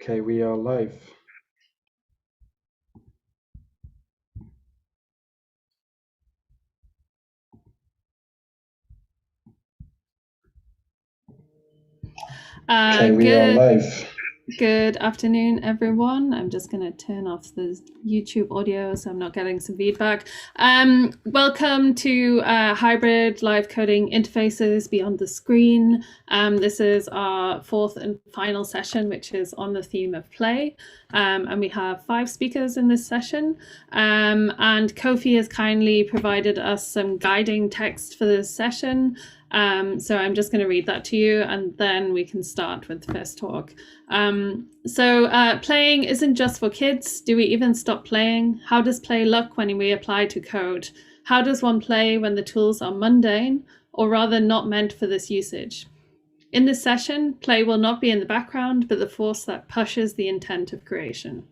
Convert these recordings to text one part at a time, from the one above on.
Okay, we are live. Okay, we are live. Good afternoon, everyone. I'm just going to turn off the YouTube audio so I'm not getting some feedback. Welcome to Hybrid Live Coding Interfaces Beyond the Screen. This is our fourth and final session, which is on the theme of play. And we have 5 speakers in this session. And Kofi has kindly provided us some guiding text for this session. So I'm just going to read that to you, and then we can start with the first talk. Playing isn't just for kids. Do we even stop playing? How does play look when we apply to code? How does one play when the tools are mundane, or rather not meant for this usage? In this session, play will not be in the background, but the force that pushes the intent of creation.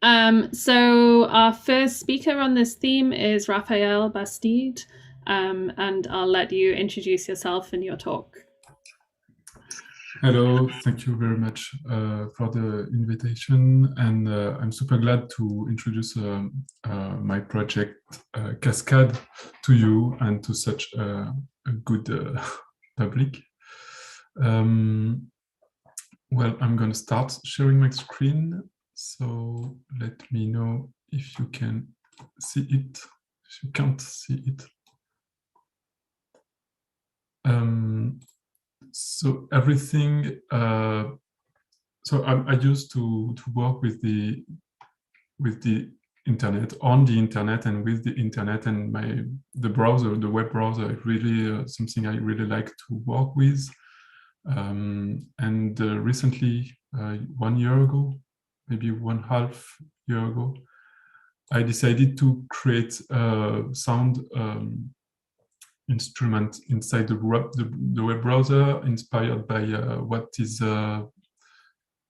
So our first speaker on this theme is Raphael Bastide. And I'll let you introduce yourself in your talk. Hello, thank you very much for the invitation, and I'm super glad to introduce my project Cascade to you and to such a good public. Well, I'm going to start sharing my screen, so let me know if you can see it, if you can't see it. So everything. So I used to work with the internet, on the internet, and with the internet, and the browser, the web browser, really something I really like to work with. And recently, 1 year ago, maybe 1.5 years ago, I decided to create a sound instrument inside the web browser, inspired by what is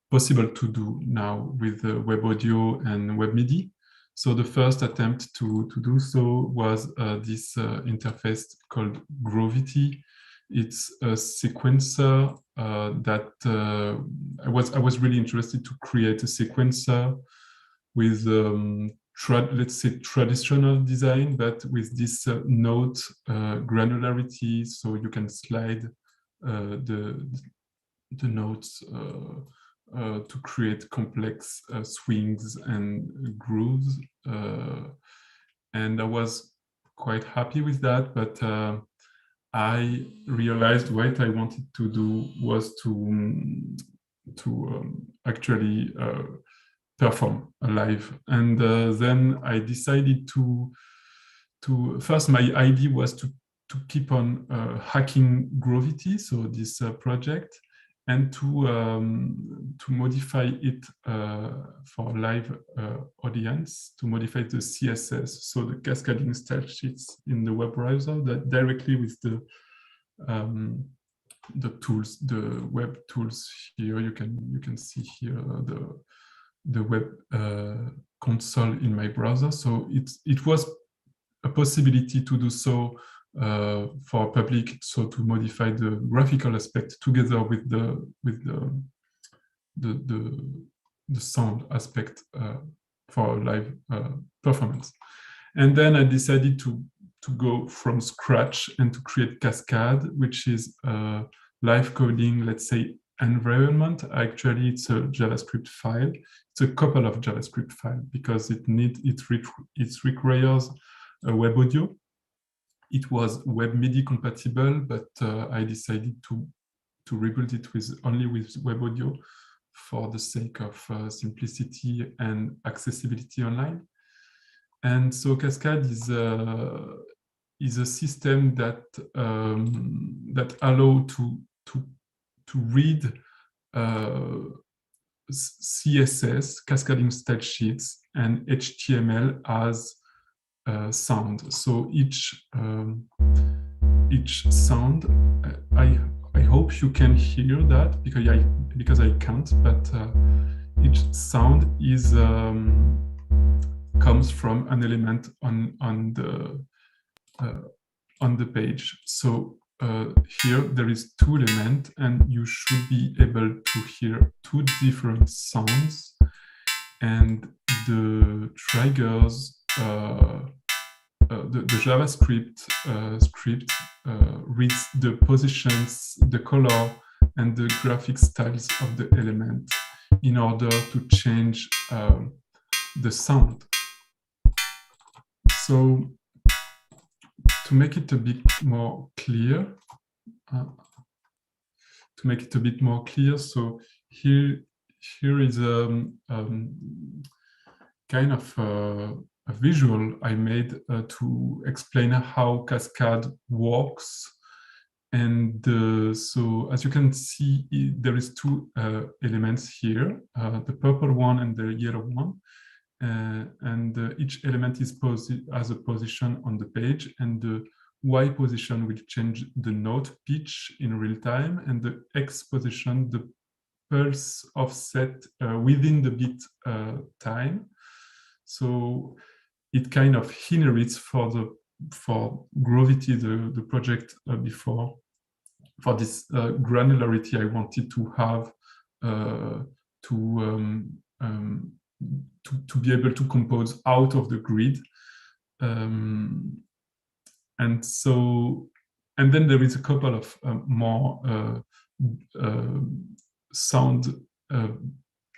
possible to do now with web audio and web MIDI. So the first attempt to do so was this interface called Grovity. It's a sequencer that I was really interested to create a sequencer with let's say traditional design, but with this note granularity, so you can slide the notes to create complex swings and grooves. And I was quite happy with that, but I realized what I wanted to do was to actually perform live. And then I decided to first, my idea was to keep on hacking Grovity, so this project, and to modify it for live audience, to modify the CSS, so the cascading style sheets in the web browser, that directly with the tools, the web tools here. You can see here the web console in my browser. So it was a possibility to do so for public, so to modify the graphical aspect together with the sound aspect for live performance. And then I decided to go from scratch and to create Cascade, which is live coding, let's say, environment. Actually, it's a JavaScript file. It's a couple of JavaScript files because it requires a web audio. It was web MIDI compatible, but I decided to rebuild it only with web audio for the sake of simplicity and accessibility online. And so Cascade is a system that that allows to read CSS, cascading style sheets, and HTML as sound. So each sound, I hope you can hear that because I can't. But each sound is comes from an element on the page. So here there is two elements, and you should be able to hear two different sounds, and the triggers, the JavaScript script reads the positions, the color, and the graphic styles of the element in order to change the sound. So to make it a bit more clear, so here is kind of a visual I made to explain how Cascade works. And so as you can see, there is two elements here, the purple one and the yellow one. And each element is has a position on the page, and the Y position will change the note pitch in real time, and the X position, the pulse offset within the bit time. So it kind of inherits for Gravity, the project before, for this granularity I wanted to have to be able to compose out of the grid. And then there is a couple of more sound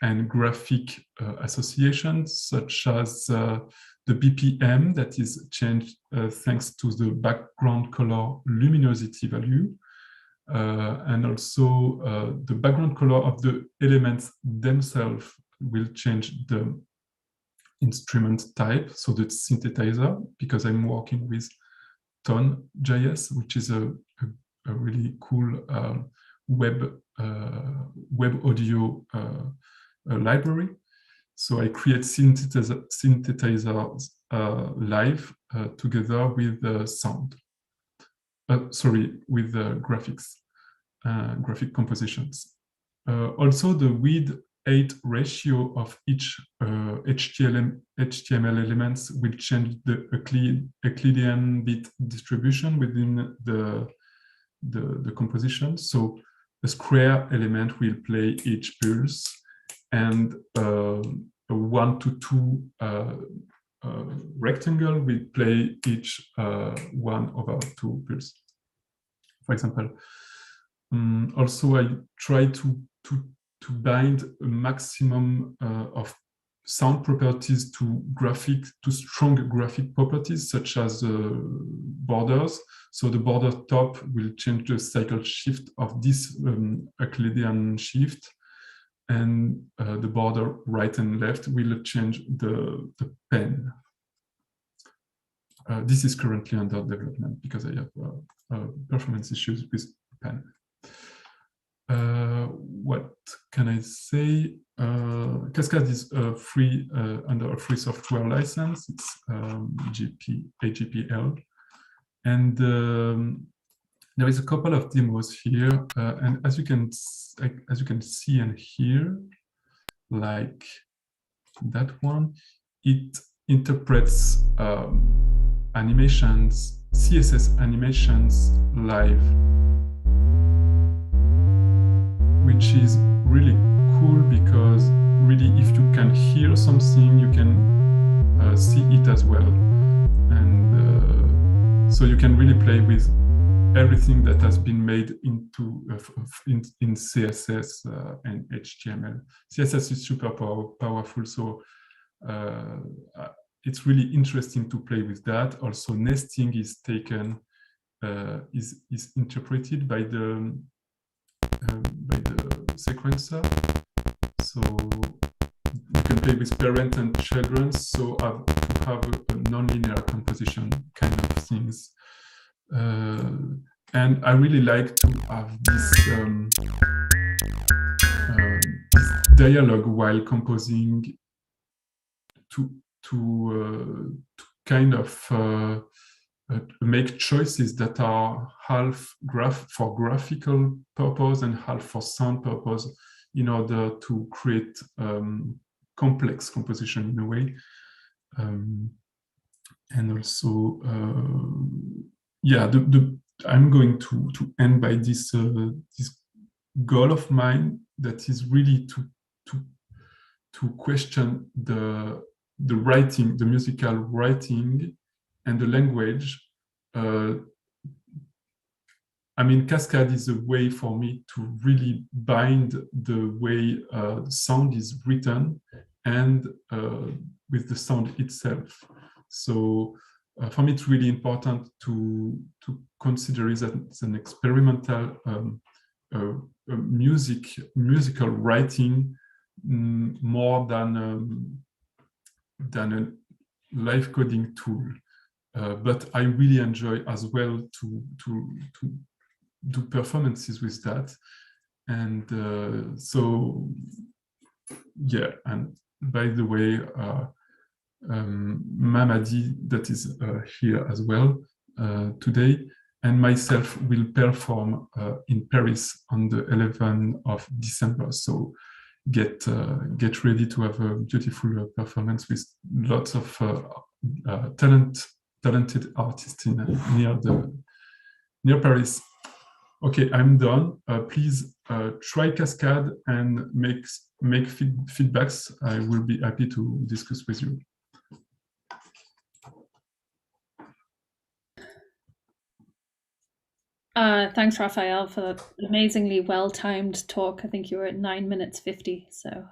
and graphic associations, such as the BPM that is changed thanks to the background color luminosity value, and also the background color of the elements themselves will change the instrument type, so the synthesizer, because I'm working with Tone.js, which is a really cool web audio library. So I create synthesizers live together with sound. With graphics, graphic compositions. Also, the width 8 ratio of each HTML elements will change the Euclidean bit distribution within the composition. So a square element will play each pulse, and a 1 to 2 rectangle will play each 1/2 pulse, for example. Also, I try to bind a maximum of sound properties to strong graphic properties, such as borders. So the border top will change the cycle shift of this Euclidean shift, and the border right and left will change the pen. This is currently under development because I have performance issues with pen. What can I say? Cascade is free under a free software license. It's AGPL, and there is a couple of demos here, and as you can see and hear, like that one, it interprets animations, CSS animations live, which is really cool because really, if you can hear something, you can see it as well, and so you can really play with everything that has been made into in CSS and HTML. CSS is super powerful, so it's really interesting to play with that. Also, nesting is taken, is interpreted by the sequencer. So you can play with parent and children, so to have a nonlinear composition kind of things. And I really like to have this dialogue while composing to kind of make choices that are half for graphical purpose and half for sound purpose, in order to create complex composition in a way. And also, yeah, I'm going to end by this this goal of mine that is really to question the writing, the musical writing, and the language. I mean, Cascade is a way for me to really bind the way the sound is written and with the sound itself. So for me, it's really important to consider it as an experimental musical writing more than a live coding tool. But I really enjoy as well to do performances with that. And so, yeah, and by the way, Mamadi, that is here as well today, and myself will perform in Paris on the 11th of December. So get ready to have a beautiful performance with lots of talented artists near Paris. Okay, I'm done. Please try Cascade and make feedbacks. I will be happy to discuss with you. Thanks, Raphael, for that amazingly well-timed talk. I think you were at 9 minutes 50, so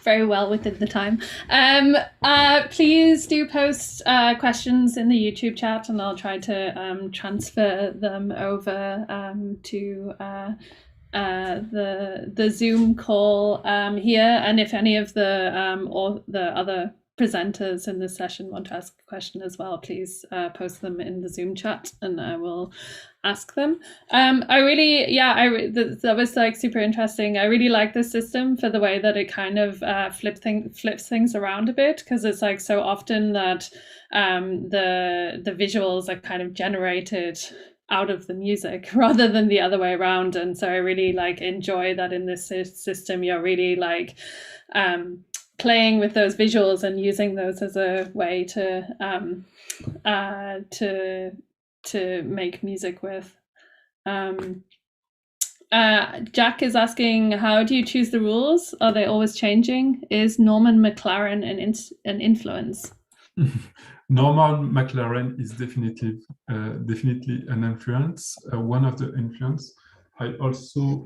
very well within the time. Please do post questions in the YouTube chat, and I'll try to transfer them over to the Zoom call here. And if any of the or the other presenters in this session want to ask a question as well, please post them in the Zoom chat and I will ask them. That was like super interesting. I really like this system for the way that it kind of flips things around a bit, because it's like so often that the visuals are kind of generated out of the music rather than the other way around. And so I really like enjoy that in this system you're really like playing with those visuals and using those as a way to make music with. Jack is asking, how do you choose the rules? Are they always changing? Is Norman McLaren an influence? Norman McLaren is definitely an influence, one of the influence. I also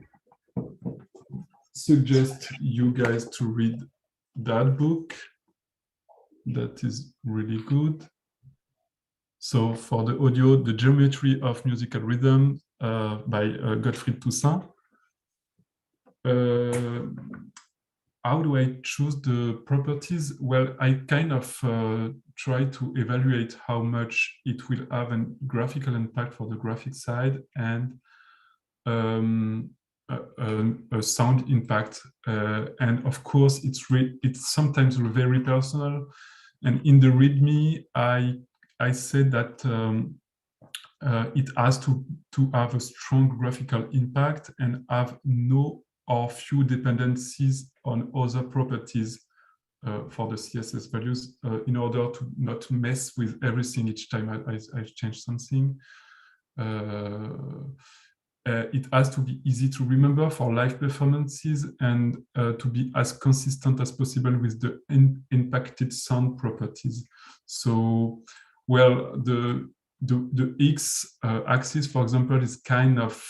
suggest you guys to read that book. That is really good. So for the audio, The Geometry of Musical Rhythm by Gottfried Toussaint. How do I choose the properties? Well, I kind of try to evaluate how much it will have a graphical impact for the graphic side and a sound impact. And of course, it's sometimes very personal. And in the README, I said that it has to have a strong graphical impact and have no or few dependencies on other properties for the CSS values in order to not mess with everything each time I change something. It has to be easy to remember for live performances and to be as consistent as possible with the impacted sound properties. So, well, the X axis, for example, is kind of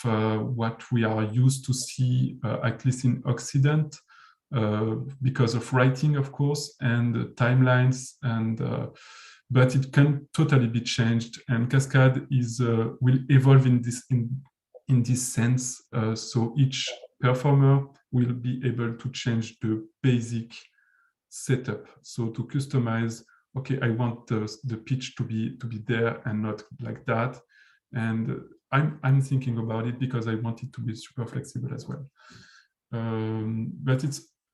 what we are used to see, at least in Occident, because of writing, of course, and timelines, and but it can totally be changed. And Cascade will evolve in this sense. So each performer will be able to change the basic setup. So to customize, okay, I want the pitch to be there and not like that. And I'm thinking about it because I want it to be super flexible as well. But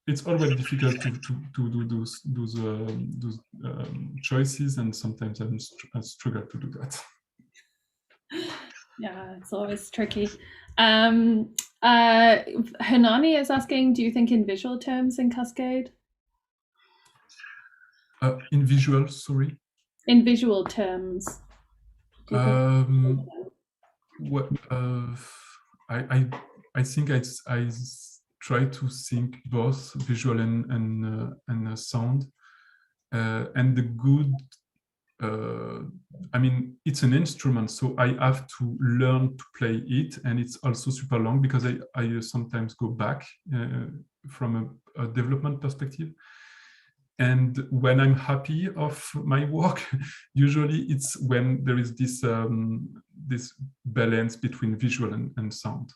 it's always difficult to do those choices, and sometimes I struggle to do that. Yeah, it's always tricky. Hanani is asking, do you think in visual terms in Cascade? In visual, sorry? In visual terms. What I think I try to sync both visual and sound, and the good. I mean, it's an instrument, so I have to learn to play it, and it's also super long because I sometimes go back from a development perspective. And when I'm happy of my work, usually it's when there is this this balance between visual and sound.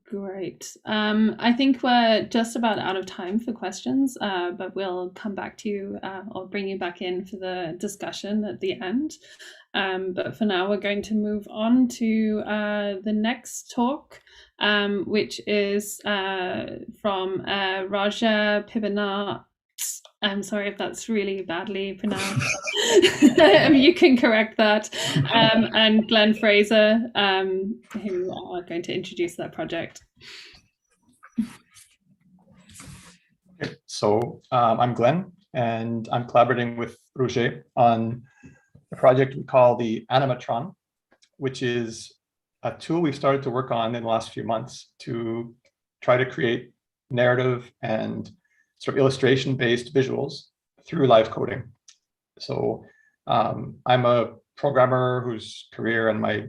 Great. I think we're just about out of time for questions, but we'll come back to you or bring you back in for the discussion at the end. But for now, we're going to move on to the next talk, which is from Raja Pibanar. I'm sorry if that's really badly pronounced. You can correct that. And Glenn Fraser, who are going to introduce that project. Okay, so I'm Glenn, and I'm collaborating with Roger on a project we call the Animatron, which is a tool we've started to work on in the last few months to try to create narrative and sort of illustration-based visuals through live coding. So I'm a programmer whose career and my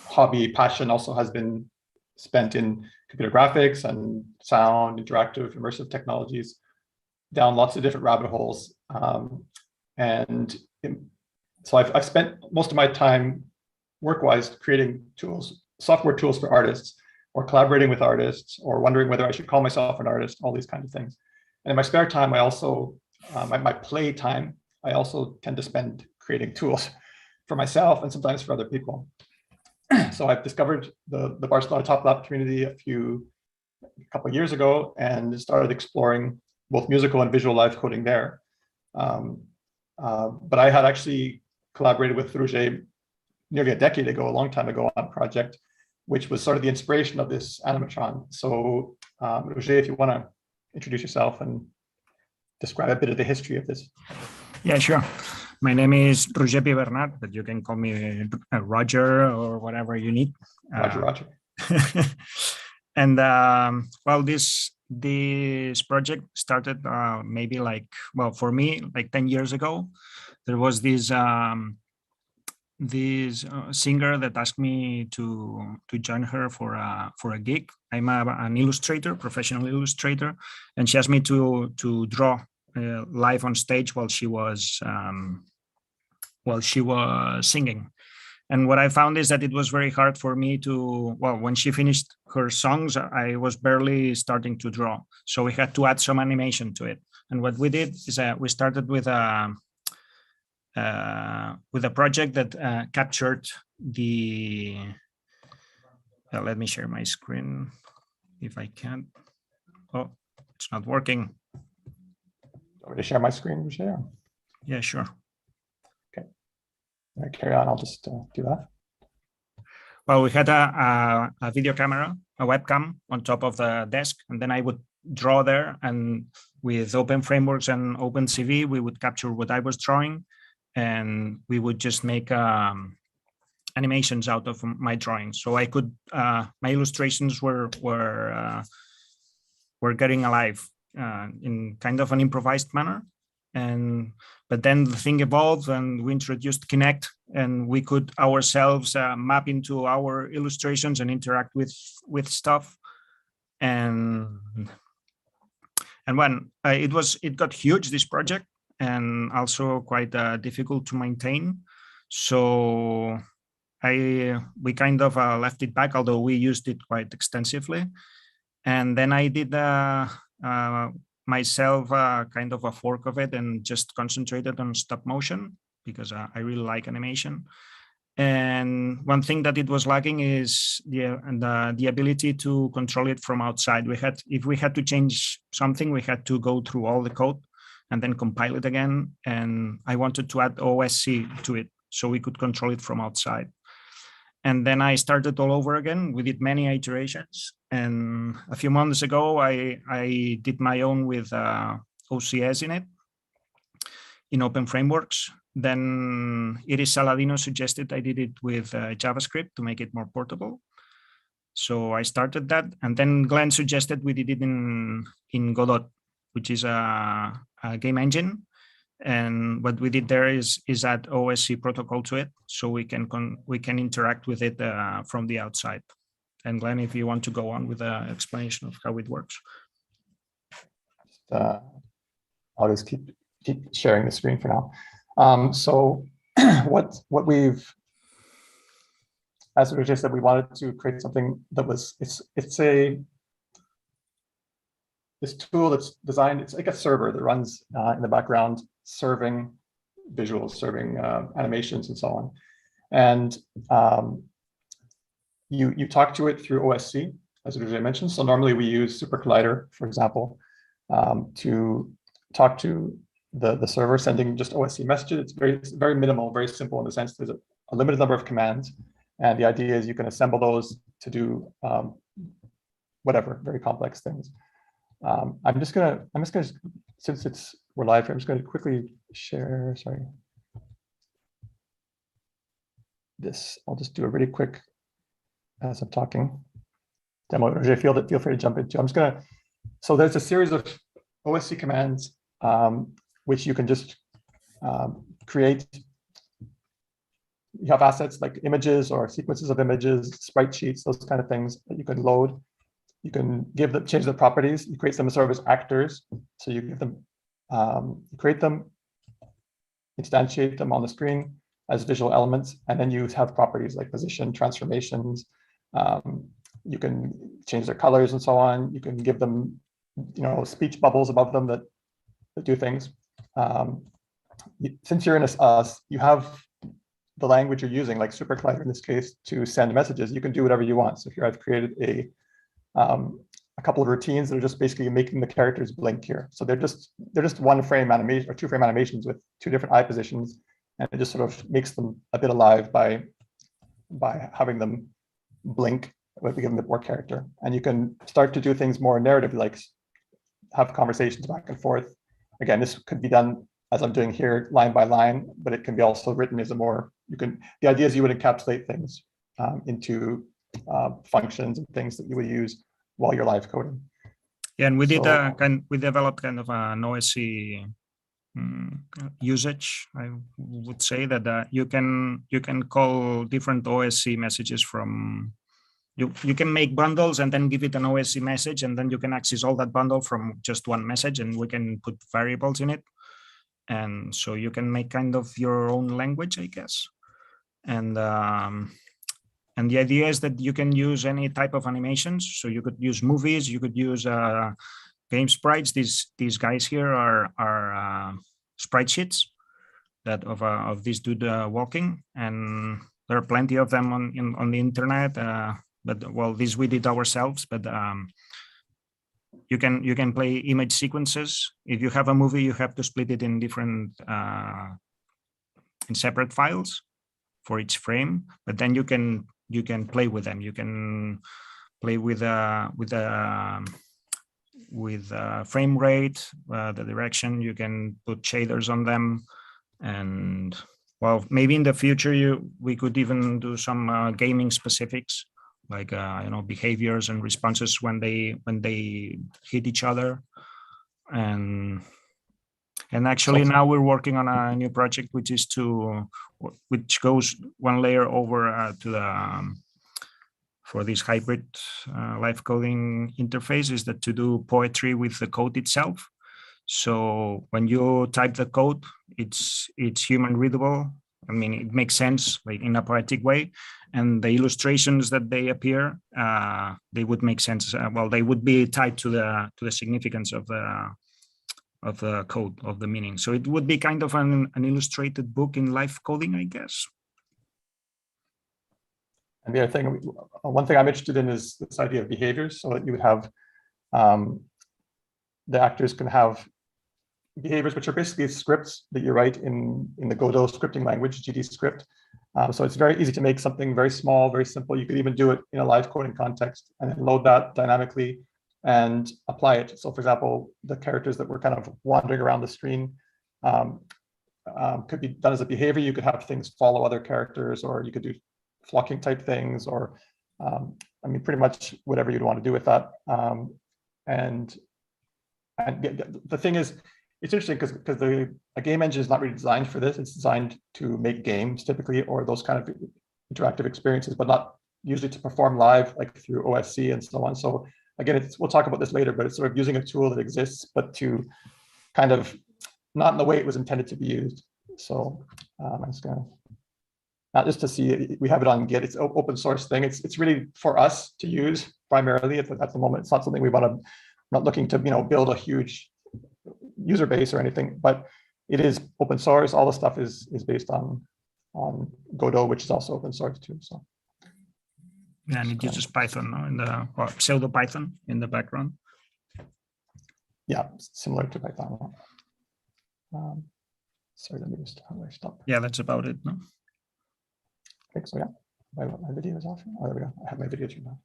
hobby passion also has been spent in computer graphics and sound, interactive, immersive technologies, down lots of different rabbit holes. So I've spent most of my time work-wise creating tools, software tools for artists, or collaborating with artists, or wondering whether I should call myself an artist, all these kinds of things. And in my spare time, I also, my play time, I also tend to spend creating tools for myself and sometimes for other people. So I've discovered the Barcelona Top Lab community a couple of years ago and started exploring both musical and visual live coding there. But I had actually collaborated with Roger nearly a decade ago, a long time ago, on a project, which was sort of the inspiration of this Animatron. So Roger, if you want to introduce yourself and describe a bit of the history of this. Yeah, sure. My name is Roger P. Bernat, but you can call me Roger or whatever you need. Roger. And well, this project started maybe for me, like 10 years ago. There was this singer that asked me to join her for a gig. I'm an illustrator, professional illustrator, and she asked me to draw live on stage while she was singing. And what I found is that it was very hard for me to, well, when she finished her songs, I was barely starting to draw. So we had to add some animation to it. And what we did is we started with a project that captured the, let me share my screen if I can. Oh, it's not working. Want me to share my screen, Roger? Yeah, sure. Okay. All right, carry on. I'll just do that. Well, we had a video camera, a webcam on top of the desk, and then I would draw there. And with open frameworks and OpenCV, we would capture what I was drawing, and we would just make animations out of my drawings. So I could, my illustrations were getting alive in kind of an improvised manner. But then the thing evolved and we introduced Kinect, and we could ourselves map into our illustrations and interact with stuff. And when it got huge, this project, and also quite difficult to maintain. So we kind of left it back, although we used it quite extensively. And then I did myself kind of a fork of it and just concentrated on stop motion because I really like animation. And one thing that it was lacking is the ability to control it from outside. If we had to change something, we had to go through all the code and then compile it again. And I wanted to add OSC to it so we could control it from outside. And then I started all over again. We did many iterations. And a few months ago, I did my own with OCS in it, in open frameworks. then Iris Saladino suggested I did it with JavaScript to make it more portable. So I started that, and then Glenn suggested we did it in Godot, which is a game engine. And what we did there is add OSC protocol to it, so we can interact with it from the outside. And Glenn, if you want to go on with the explanation of how it works. I'll just keep sharing the screen for now. So what we've, as we just said, we wanted to create something that was, this tool that's designed, it's like a server that runs in the background, serving visuals, serving animations and so on. And you talk to it through OSC, as I mentioned. So normally we use Super Collider, for example, to talk to the server, sending just OSC messages. It's very minimal, very simple in the sense there's a limited number of commands. And the idea is you can assemble those to do whatever, very complex things. I'm just gonna, since we're live, I'm just gonna quickly share, sorry. I'll just do a really quick, as I'm talking, demo. Roger, feel free to jump into. I'm just gonna, so there's a series of OSC commands, which you can just create. You have assets like images or sequences of images, sprite sheets, those kind of things that you can load. You can change the properties. You create them sort of as actors. So you give them, you create them, instantiate them on the screen as visual elements, and then you have properties like position, transformations. You can change their colors and so on. You can give them, speech bubbles above them that do things. Since you're in you have the language you're using, like Super Collider in this case, to send messages. You can do whatever you want. So here I've created a couple of routines that are just basically making the characters blink here. So they're just one frame animation or two frame animations with two different eye positions, and it just sort of makes them a bit alive by having them blink, but we give them a bit more character. And you can start to do things more narrative, like have conversations back and forth. Again, this could be done as I'm doing here, line by line, but it can be also written as the idea is you would encapsulate things into functions and things that you would use while you're live coding. Yeah, and we developed kind of an OSC usage. I would say that you can call different OSC messages from. You can make bundles and then give it an OSC message, and then you can access all that bundle from just one message, and we can put variables in it. And so you can make kind of your own language, I guess. And the idea is that you can use any type of animations. So you could use movies, you could use game sprites. These guys here are sprite sheets that of this dude walking, and there are plenty of them on the internet. But well, this we did ourselves. But you can play image sequences. If you have a movie, you have to split it in different in separate files for each frame. But then you can play with them. You can play with frame rate, the direction. You can put shaders on them, and well, maybe in the future we could even do some gaming specifics, like behaviors and responses when they hit each other. And actually now we're working on a new project which goes one layer over to the for this hybrid live coding interface, is that to do poetry with the code itself. So when you type the code, it's human readable. I mean, it makes sense, like in a poetic way, and the illustrations that they appear, they would make sense. Well, they would be tied to the significance of the code, of the meaning. So it would be kind of an illustrated book in live coding, I guess. And the other thing, one thing I'm interested in is this idea of behaviors. So that you would have the actors can have behaviors, which are basically scripts that you write in the Godot scripting language, GD script. So it's very easy to make something very small, very simple. You could even do it in a live coding context and then load that dynamically and apply it. So for example, the characters that were kind of wandering around the screen, could be done as a behavior. You could have things follow other characters, or you could do flocking type things, or I mean, pretty much whatever you'd want to do with that. And the thing is, it's interesting because a game engine is not really designed for this. It's designed to make games typically, or those kind of interactive experiences, but not usually to perform live, like through OSC and so on. So again, we'll talk about this later, but it's sort of using a tool that exists, but to kind of not in the way it was intended to be used. So I'm just gonna, not just to see, we have it on Git, it's an open source thing. It's really for us to use primarily at the moment. It's not something we want to, not looking to, build a huge user base or anything, but it is open source. All the stuff is based on Godot, which is also open source too. So yeah, and it uses Python, no, in the pseudo Python in the background. Yeah, similar to Python. Sorry, let me just, how do I stop? Yeah, that's about it, no? I think so, yeah. My video is off. Oh, there we go. I have my video turned on.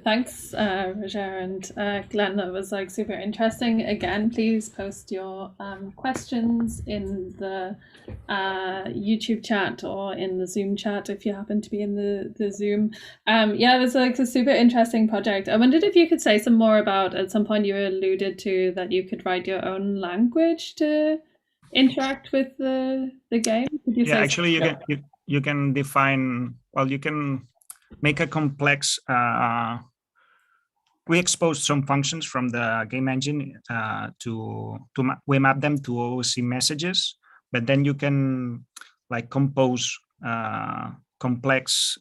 Thanks, Roger and Glenn. That was like super interesting. Again, please post your questions in the YouTube chat or in the Zoom chat if you happen to be in the Zoom. Yeah, it was like a super interesting project. I wondered if you could say some more about, at some point you alluded to that you could write your own language to interact with the game. Could you say actually you can define, well, you can make a complex, we exposed some functions from the game engine we map them to OSC messages, but then you can like compose complex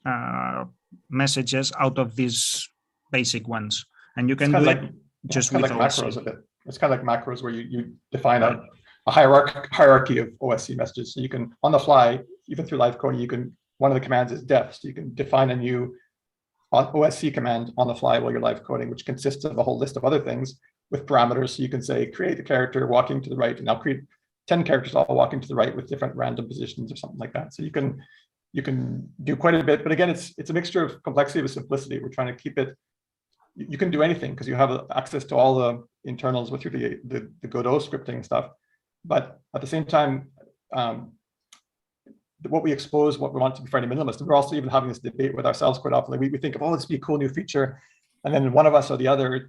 messages out of these basic ones, and you can do it just with macros a bit. It's kind of like macros where you define a hierarchy of OSC messages. So you can, on the fly, even through live coding, you can, one of the commands is def. So you can define a new OSC command on the fly while you're live coding, which consists of a whole list of other things with parameters. So you can say, create a character walking to the right, and I'll create 10 characters all walking to the right with different random positions or something like that. So you can do quite a bit, but again, it's a mixture of complexity with simplicity. We're trying to keep it, you can do anything because you have access to all the internals with the Godot scripting stuff. But at the same time, what we expose, what we want to be fairly minimalist. And we're also even having this debate with ourselves quite often. Like we think of, oh, this would be a cool new feature. And then one of us or the other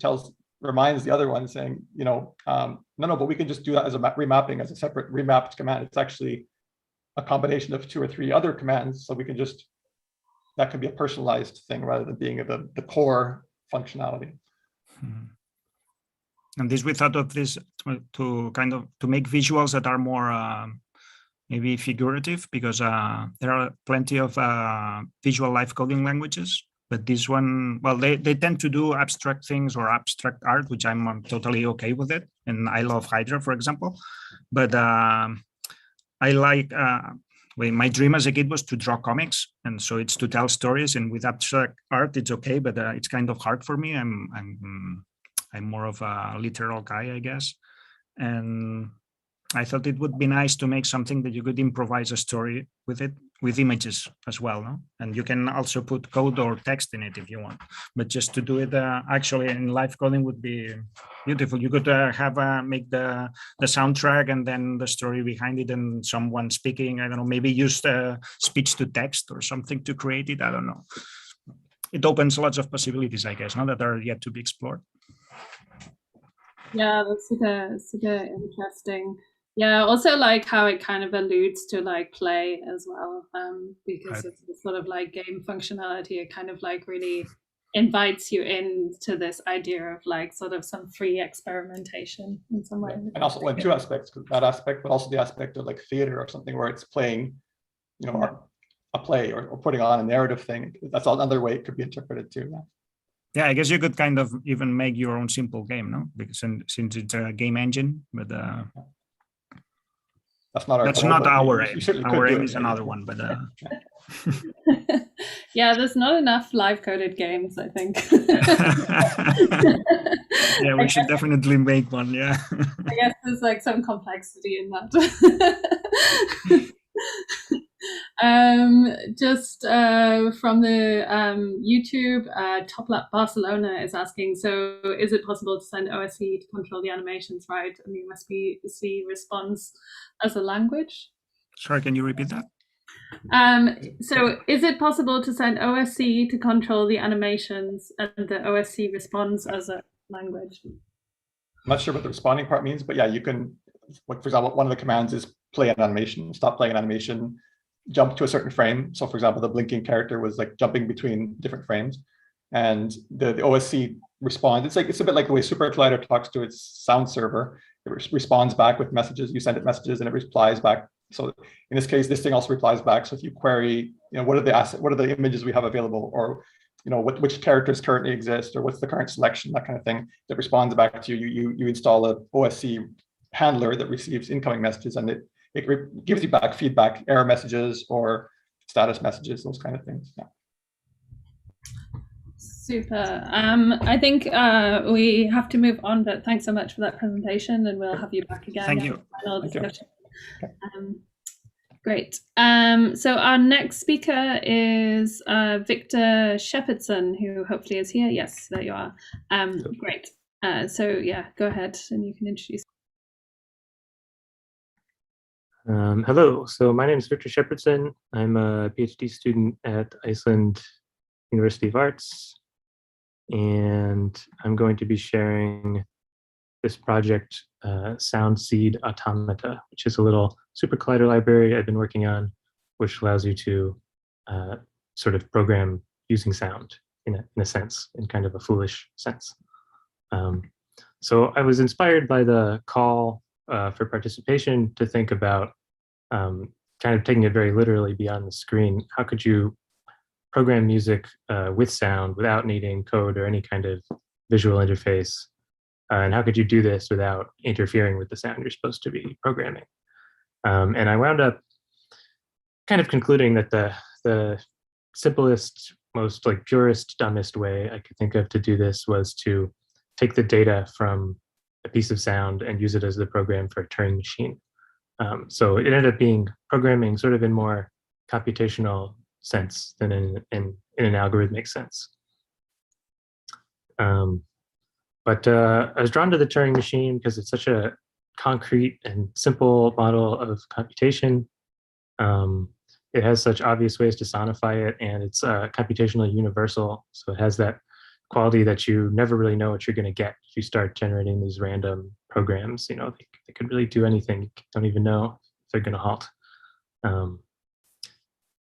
reminds the other one saying, no, but we can just do that as a remapping, as a separate remapped command. It's actually a combination of 2 or 3 other commands. So we can just, that can be a personalized thing rather than being the core functionality. And this, we thought of this to kind of to make visuals that are more maybe figurative, because there are plenty of visual live coding languages, but this one, well, they tend to do abstract things or abstract art, which I'm totally okay with it. And I love Hydra, for example, but I like, my dream as a kid was to draw comics. And so it's to tell stories, and with abstract art, it's okay, but it's kind of hard for me. I'm more of a literal guy, I guess. And I thought it would be nice to make something that you could improvise a story with it, with images as well, no? And you can also put code or text in it if you want, but just to do it actually in live coding would be beautiful. You could make the soundtrack and then the story behind it, and someone speaking, I don't know, maybe use speech to text or something to create it. I don't know. It opens lots of possibilities, I guess, no, that are yet to be explored. Yeah, that's super interesting. Yeah, also like how it kind of alludes to like play as well, because it's the sort of like game functionality. It kind of like really invites you into this idea of like sort of some free experimentation in some way. And also in 2 aspects, that aspect, but also the aspect of like theater or something where it's playing, a play or putting on a narrative thing. That's another way it could be interpreted too. Yeah, I guess you could kind of even make your own simple game, no? Because since it's a game engine, but that's not our aim. Our aim is another one, but yeah, there's not enough live coded games, I think. Yeah, we should definitely make one. Yeah, I guess there's like some complexity in that. Just from the YouTube, Toplap Barcelona is asking, so is it possible to send OSC to control the animations, right? And the USB-C responds as a language? Sorry, can you repeat that? So is it possible to send OSC to control the animations and the OSC responds as a language? I'm not sure what the responding part means, but yeah, you can, like, for example, one of the commands is play an animation, stop playing an animation, jump to a certain frame. So for example, the blinking character was like jumping between different frames, and the OSC responds. It's a bit like the way Super Collider talks to its sound server. It responds back with messages. You send it messages and it replies back. So in this case, this thing also replies back. So if you query, what are the images we have available, or which characters currently exist, or what's the current selection, that kind of thing, that responds back to you. You install a OSC handler that receives incoming messages, and it gives you back feedback, error messages or status messages, those kind of things. Yeah. Super. I think we have to move on, but thanks so much for that presentation, and we'll have you back again. Thank you. Final discussion. Okay. Great. So our next speaker is Victor Shepardson, who hopefully is here. Yes, there you are. Great. So yeah, go ahead and you can introduce. Hello, so my name is Victor Shepardson. I'm a PhD student at Iceland University of Arts, and I'm going to be sharing this project, SoundSeed Automata, which is a little super collider library I've been working on, which allows you to sort of program using sound in a sense, in kind of a foolish sense. So I was inspired by the call for participation to think about kind of taking it very literally beyond the screen. How could you program music with sound without needing code or any kind of visual interface? And how could you do this without interfering with the sound you're supposed to be programming? And I wound up kind of concluding that the simplest, most like purest, dumbest way I could think of to do this was to take the data from a piece of sound and use it as the program for a Turing machine. So it ended up being programming sort of in more computational sense than in an algorithmic sense. But I was drawn to the Turing machine because it's such a concrete and simple model of computation. It has such obvious ways to sonify it, and it's computationally universal. So it has that quality that you never really know what you're going to get if you start generating these random programs. They could really do anything. You don't even know if they're going to halt.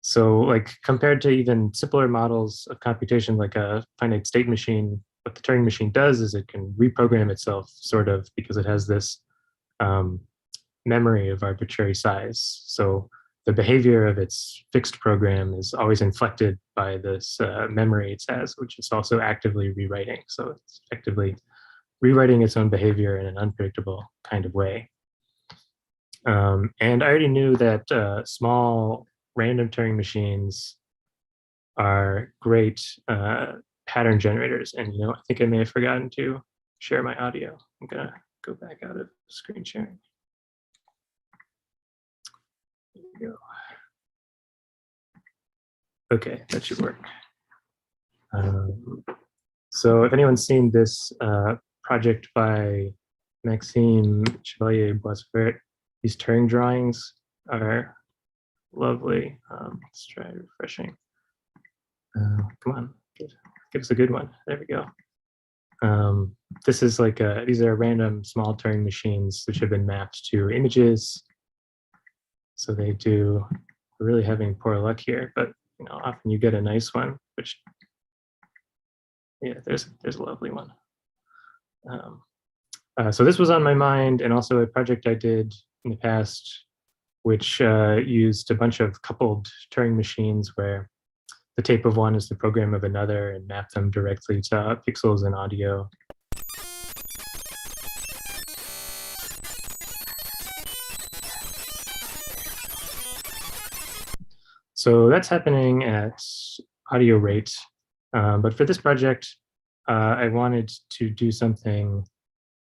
So like compared to even simpler models of computation, like a finite state machine, what the Turing machine does is it can reprogram itself sort of, because it has this memory of arbitrary size. So the behavior of its fixed program is always inflected by this memory it has, which it's also actively rewriting. So it's effectively rewriting its own behavior in an unpredictable kind of way. And I already knew that small random Turing machines are great pattern generators. And I think I may have forgotten to share my audio. I'm gonna go back out of screen sharing. There we go. Okay, that should work. So if anyone's seen this project by Maxime Chevalier Boisvert, these Turing drawings are lovely. Let's try refreshing. Come on, give us a good one. There we go. This is like these are random small Turing machines which have been mapped to images. So they do. We're really having poor luck here, but often you get a nice one. Which, yeah, there's a lovely one. So this was on my mind, and also a project I did in the past, which used a bunch of coupled Turing machines where the tape of one is the program of another and map them directly to pixels and audio. So that's happening at audio rate. But for this project, I wanted to do something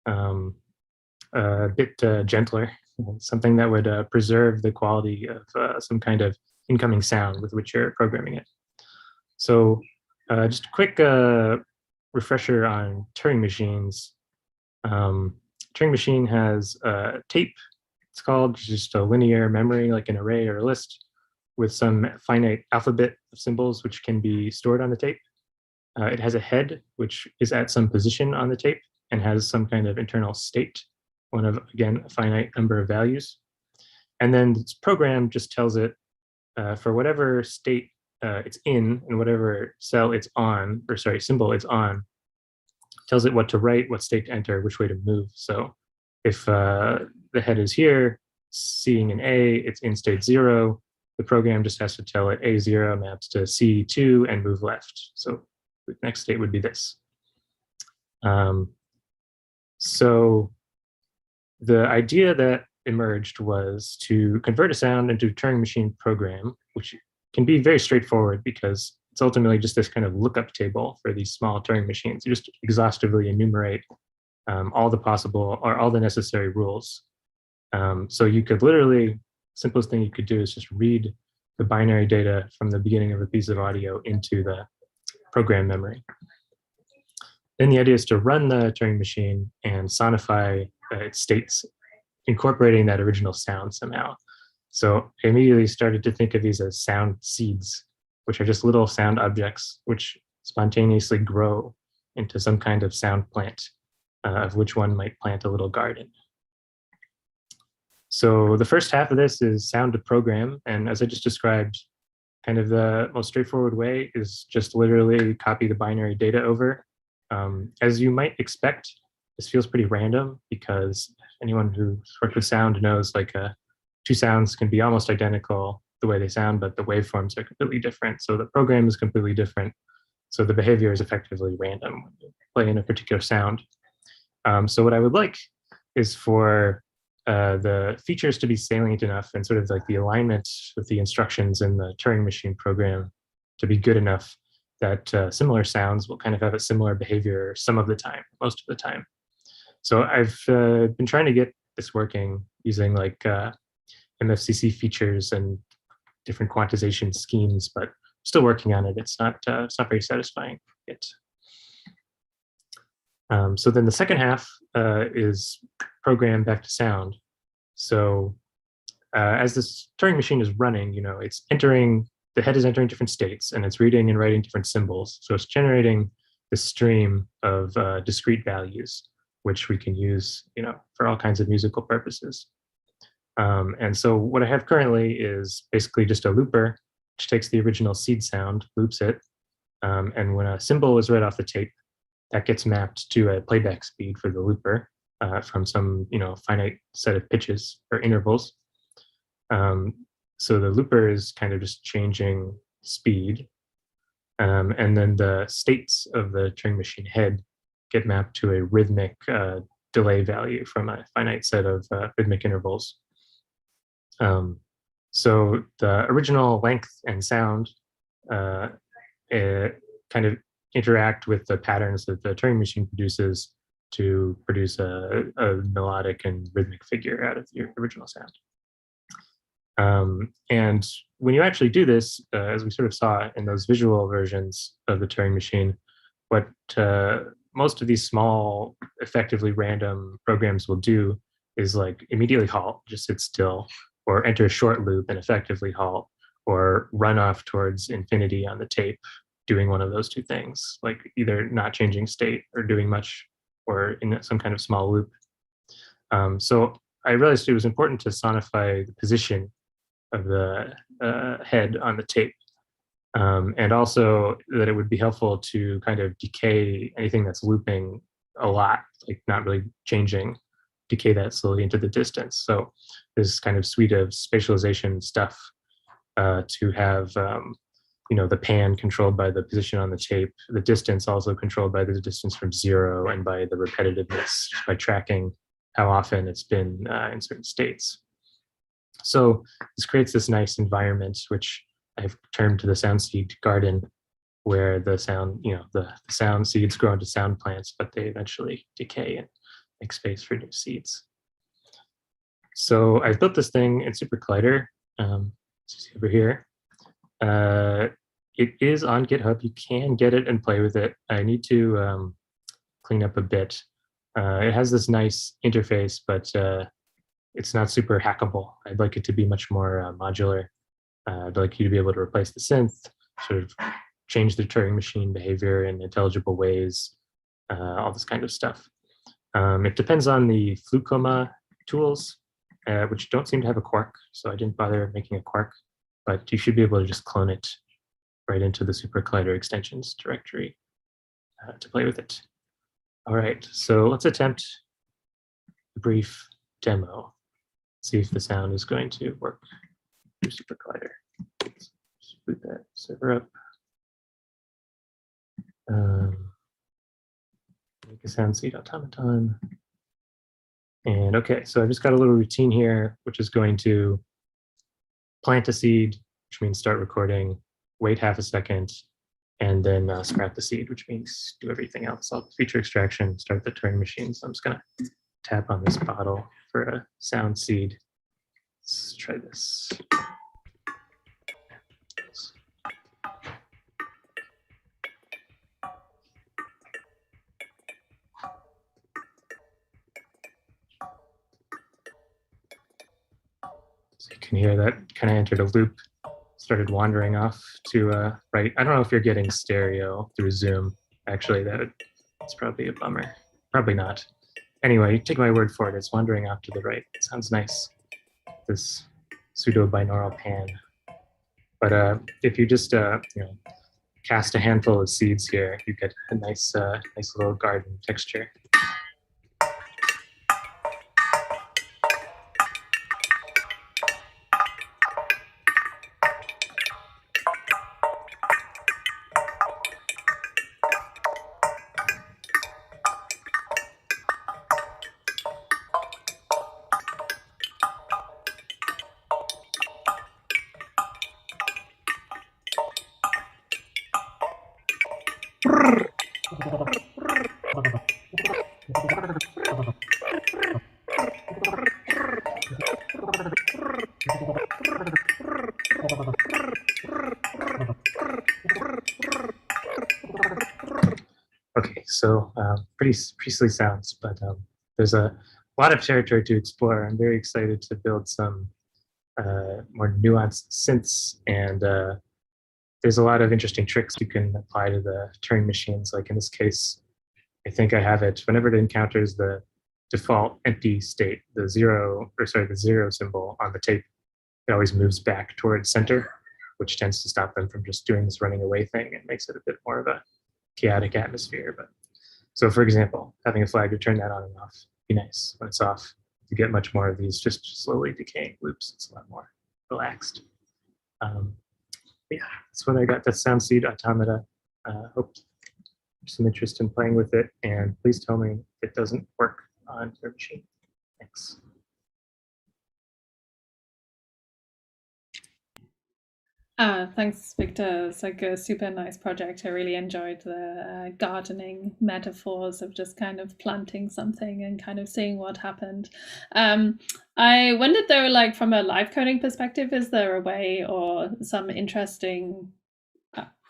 a bit gentler, something that would preserve the quality of some kind of incoming sound with which you're programming it. So just a quick refresher on Turing machines. Turing machine has a tape, it's called, just a linear memory, like an array or a list, with some finite alphabet of symbols which can be stored on the tape. It has a head, which is at some position on the tape and has some kind of internal state, one of, again, a finite number of values. And then this program just tells it for whatever state it's in and whatever cell it's on, or sorry, symbol it's on, tells it what to write, what state to enter, which way to move. So if the head is here, seeing an A, it's in state 0, the program just has to tell it A0 maps to C2 and move left. So the next state would be this. So the idea that emerged was to convert a sound into a Turing machine program, which can be very straightforward because it's ultimately just this kind of lookup table for these small Turing machines. You just exhaustively enumerate all the possible or all the necessary rules. So you could literally, simplest thing you could do is just read the binary data from the beginning of a piece of audio into the program memory. Then the idea is to run the Turing machine and sonify its states, incorporating that original sound somehow. So I immediately started to think of these as sound seeds, which are just little sound objects which spontaneously grow into some kind of sound plant, of which one might plant a little garden. So the first half of this is sound to program. And as I just described, kind of the most straightforward way is just literally copy the binary data over. As you might expect, this feels pretty random because anyone who's worked with sound knows like two sounds can be almost identical the way they sound, but the waveforms are completely different. So the program is completely different. So the behavior is effectively random when you play in a particular sound. So what I would like is for the features to be salient enough and sort of like the alignment with the instructions in the Turing machine program to be good enough that similar sounds will kind of have a similar behavior some of the time, most of the time. So I've been trying to get this working using like MFCC features and different quantization schemes, but still working on it. It's not very satisfying yet. So then the second half is program back to sound. So as this Turing machine is running, you know, it's entering, the head is entering different states and it's reading and writing different symbols. So it's generating this stream of discrete values, which we can use, you know, for all kinds of musical purposes. And so what I have currently is basically just a looper, which takes the original seed sound, loops it. And when a symbol is read off the tape, that gets mapped to a playback speed for the looper from some, you know, finite set of pitches or intervals. So the looper is kind of just changing speed. And then the states of the Turing machine head get mapped to a rhythmic delay value from a finite set of rhythmic intervals. So the original length and sound kind of interact with the patterns that the Turing machine produces to produce a melodic and rhythmic figure out of the original sound. And when you actually do this, as we sort of saw in those visual versions of the Turing machine, what most of these small, effectively random programs will do is like immediately halt, just sit still, or enter a short loop and effectively halt, or run off towards infinity on the tape, doing one of those two things, like either not changing state or doing much, or in some kind of small loop. So I realized it was important to sonify the position of the head on the tape. And also that it would be helpful to kind of decay anything that's looping a lot, like not really changing, decay that slowly into the distance. So this kind of suite of spatialization stuff to have, you know, the pan controlled by the position on the tape, the distance also controlled by the distance from 0 and by the repetitiveness by tracking how often it's been in certain states. So this creates this nice environment, which I've termed the SoundSeed garden, where the sound, you know, the sound seeds grow into sound plants, but they eventually decay and make space for new seeds. So I've built this thing in Super Collider, over here. It is on GitHub. You can get it and play with it. I need to clean up a bit. It has this nice interface, but it's not super hackable. I'd like it to be much more modular. I'd like you to be able to replace the synth, sort of change the Turing machine behavior in intelligible ways, all this kind of stuff. It depends on the Flucoma tools, which don't seem to have a quark, so I didn't bother making a quark, but you should be able to just clone it right into the Super Collider extensions directory to play with it. All right, so let's attempt a brief demo. See if the sound is going to work through Super Collider. Let's boot that server up. Make a SoundSeed automaton. And okay, so I've just got a little routine here, which is going to plant a seed, which means start recording, wait half a second, and then scrap the seed, which means do everything else. I'll feature extraction, start the Turing machine. So I'm just gonna tap on this bottle for a sound seed. Let's try this. So you can hear that kind of entered a loop, started wandering off to right. I don't know if you're getting stereo through Zoom. Actually, that's probably a bummer. Probably not. Anyway, take my word for it. It's wandering off to the right. It sounds nice. This pseudo binaural pan. But if you just cast a handful of seeds here, you get a nice little garden texture. Okay, so pretty silly sounds, but there's a lot of territory to explore. I'm very excited to build some more nuanced synths, and there's a lot of interesting tricks you can apply to the Turing machines. Like in this case, I think I have it whenever it encounters the default empty state, the zero symbol on the tape, it always moves back towards center, which tends to stop them from just doing this running away thing and makes it a bit more of a chaotic atmosphere. But so for example, having a flag to turn that on and off be nice. When it's off, you get much more of these just slowly decaying loops. It's a lot more relaxed. Yeah, that's what I got. That's SoundSeed automata. Hope there's some interest in playing with it, and please tell me if it doesn't work on your machine. Thanks. Thanks, Victor. It's like a super nice project. I really enjoyed the gardening metaphors of just kind of planting something and kind of seeing what happened. I wondered though, like from a live coding perspective, is there a way or some interesting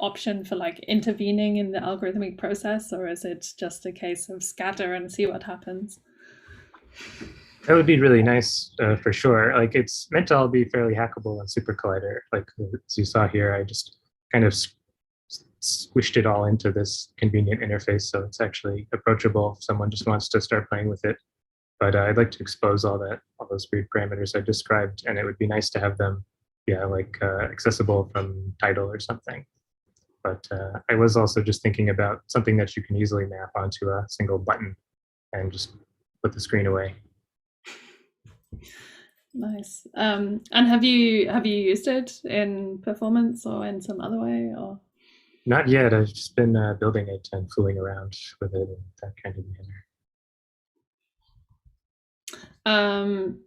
option for like intervening in the algorithmic process, or is it just a case of scatter and see what happens? That would be really nice for sure. Like it's meant to all be fairly hackable on Super Collider. Like as you saw here, I just kind of squished it all into this convenient interface, so it's actually approachable if someone just wants to start playing with it. But I'd like to expose all those weird parameters I described, and it would be nice to have them, accessible from Tidal or something. But I was also just thinking about something that you can easily map onto a single button and just put the screen away. Nice. And have you used it in performance or in some other way, or? Not yet. I've just been building it and fooling around with it in that kind of manner.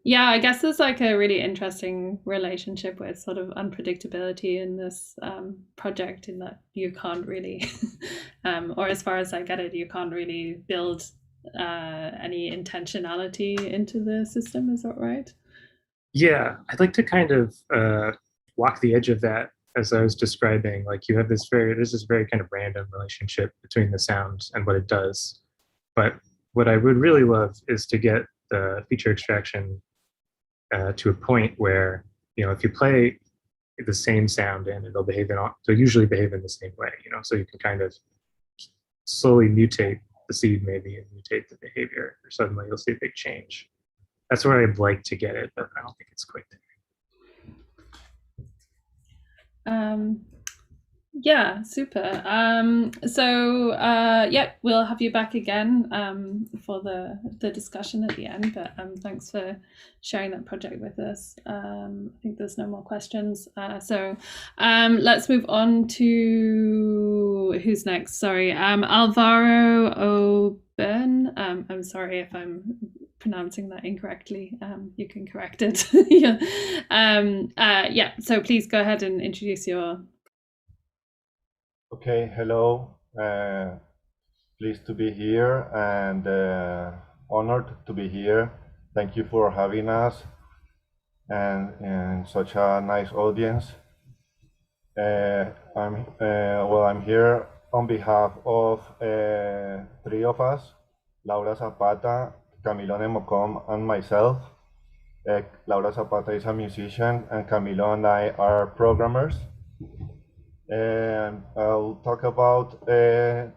Yeah, I guess there's like a really interesting relationship with sort of unpredictability in this project, in that you can't really, or as far as I get it, you can't really build any intentionality into the system. Is that right? Yeah, I'd like to kind of walk the edge of that as I was describing, like you have this there's this very kind of random relationship between the sound and what it does. But what I would really love is to get the feature extraction to a point where, if you play the same sound and it'll usually behave in the same way, so you can kind of slowly mutate the seed maybe and mutate the behavior, or suddenly you'll see a big change. That's where I'd like to get it, but I don't think it's quite there. Yeah, super. Yeah, we'll have you back again for the discussion at the end, but thanks for sharing that project with us. I think there's no more questions. So let's move on to who's next. Sorry, Alvaro Moment. I'm sorry if I'm pronouncing that incorrectly. You can correct it. Yeah. Yeah, so please go ahead and introduce your. Okay, hello. Pleased to be here and honored to be here. Thank you for having us and such a nice audience. I'm here on behalf of three of us, Laura Zapata, Camilo Nemocom, and myself. Laura Zapata is a musician and Camilo and I are programmers. And I'll talk about this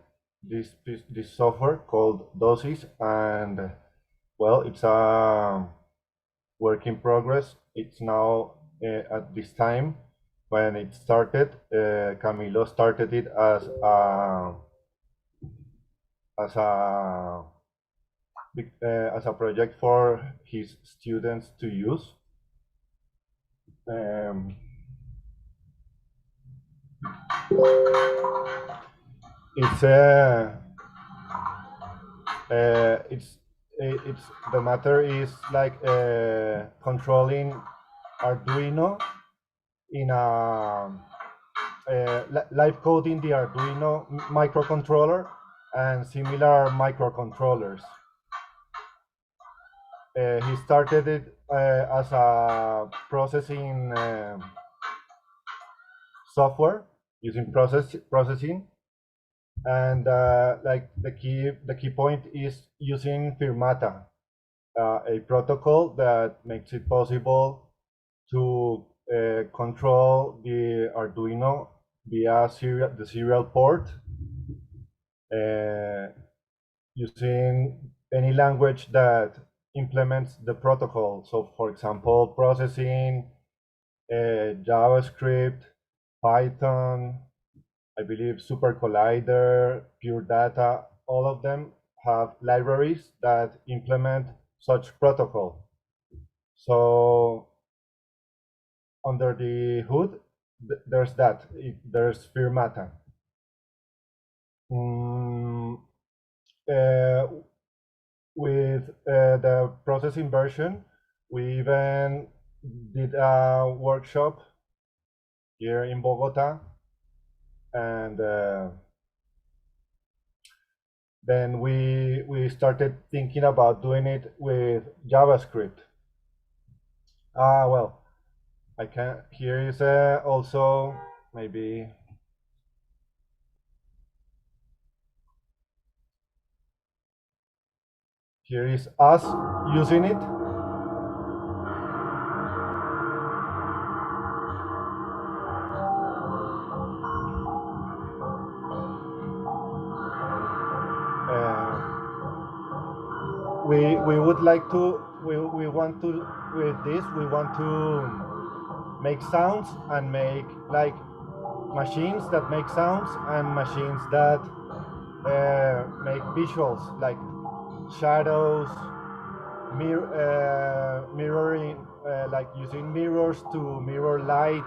software called Dosis, and well, it's a work in progress. It's now at this time. When it started, Camilo started it as a project for his students to use. It's the matter is like controlling Arduino in a live coding the Arduino microcontroller and similar microcontrollers. He started it as a processing software using processing, and like the key point is using Firmata, a protocol that makes it possible to control the Arduino via the serial port using any language that implements the protocol. So, for example, processing, JavaScript, Python, I believe Super Collider, Pure Data, all of them have libraries that implement such protocol. So under the hood, there's that. There's Firmata. With the processing version, we even did a workshop here in Bogota, and then we started thinking about doing it with JavaScript. Well, I can. Here is also maybe. Here is us using it. We would like to, we want to, with this, we want to make sounds and make like machines that make sounds and machines that make visuals, like shadows, mirroring, like using mirrors to mirror light.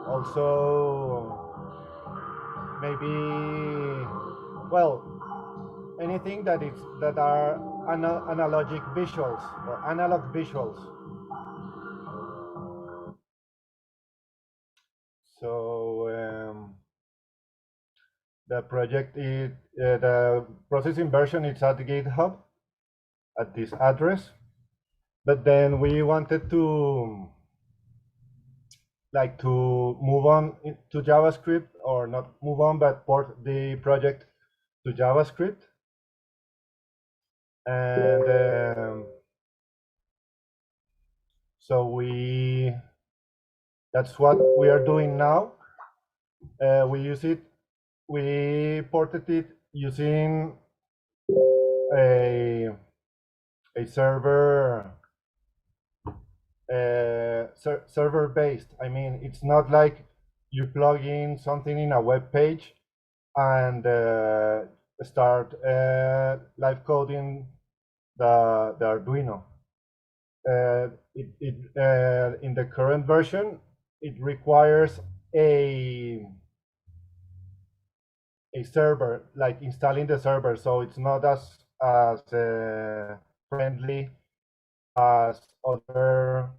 Also, maybe, well, anything that are analogic visuals or analog visuals. So the project is the processing version is at GitHub at this address, but then we wanted to like to move on to JavaScript, or not move on, but port the project to JavaScript. And so that's what we are doing now. We ported it using a server server based. I mean, it's not like you plug in something in a web page and start live coding the Arduino. In the current version, it requires a server, like installing the server, so it's not as friendly as other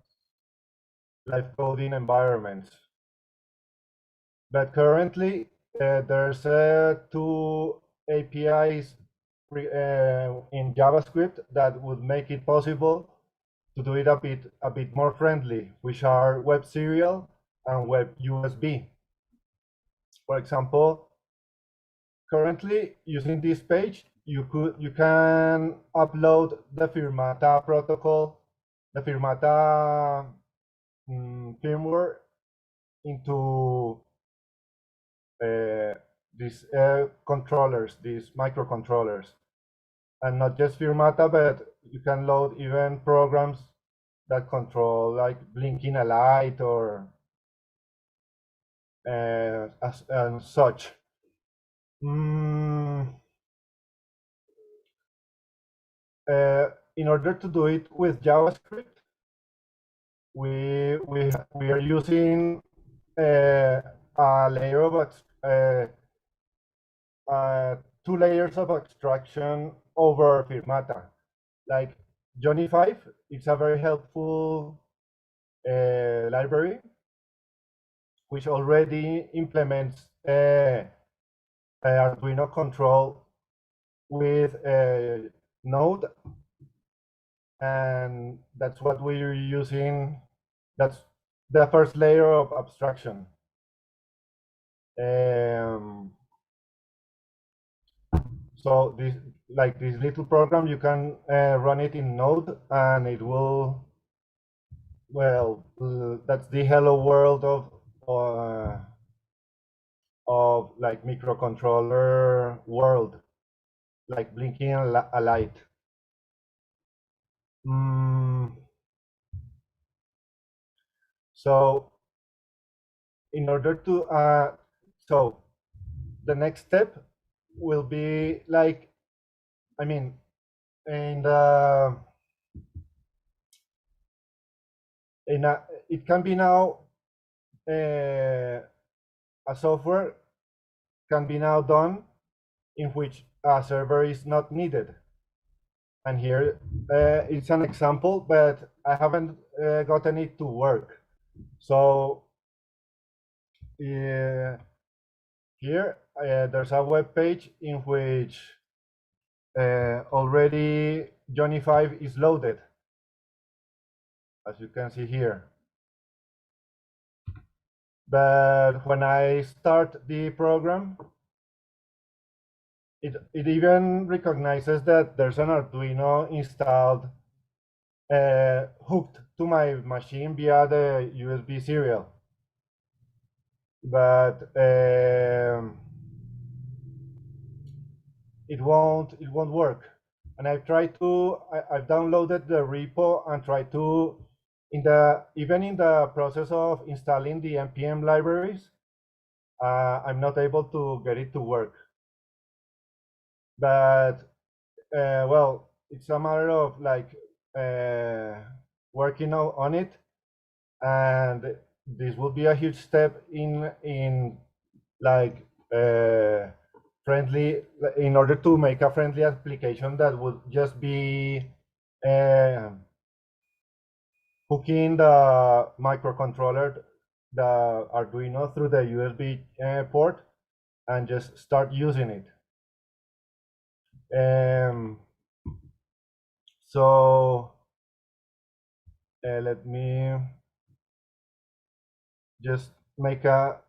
live coding environments. But currently, there's two APIs in JavaScript that would make it possible to do it a bit more friendly, which are Web Serial and Web USB. For example, currently using this page, you can upload the Firmata protocol, the Firmata firmware into these controllers, these microcontrollers, and not just Firmata, but you can load even programs that control, like blinking a light or and such. In order to do it with JavaScript, we are using a layer of two layers of abstraction over Firmata. Like Johnny 5, it's a very helpful library which already implements Arduino control with Node, and that's what we're using. That's the first layer of abstraction. So this little program, you can run it in Node, and it will, well, that's the hello world of like microcontroller world, like blinking a light. So in order to so the next step will be like, I mean, it can be now a software can be now done in which a server is not needed. And here it's an example, but I haven't gotten it to work. So here there's a web page in which already Johnny 5 is loaded, as you can see here. But when I start the program, it even recognizes that there's an Arduino installed hooked to my machine via the USB serial. But it won't work. And I've tried to, I've downloaded the repo and tried to, even in the process of installing the npm libraries, I'm not able to get it to work. But well, it's a matter of like working on it, and this will be a huge step in like friendly, in order to make a friendly application that would just be hooking the microcontroller, the Arduino, through the USB port and just start using it. So let me just make a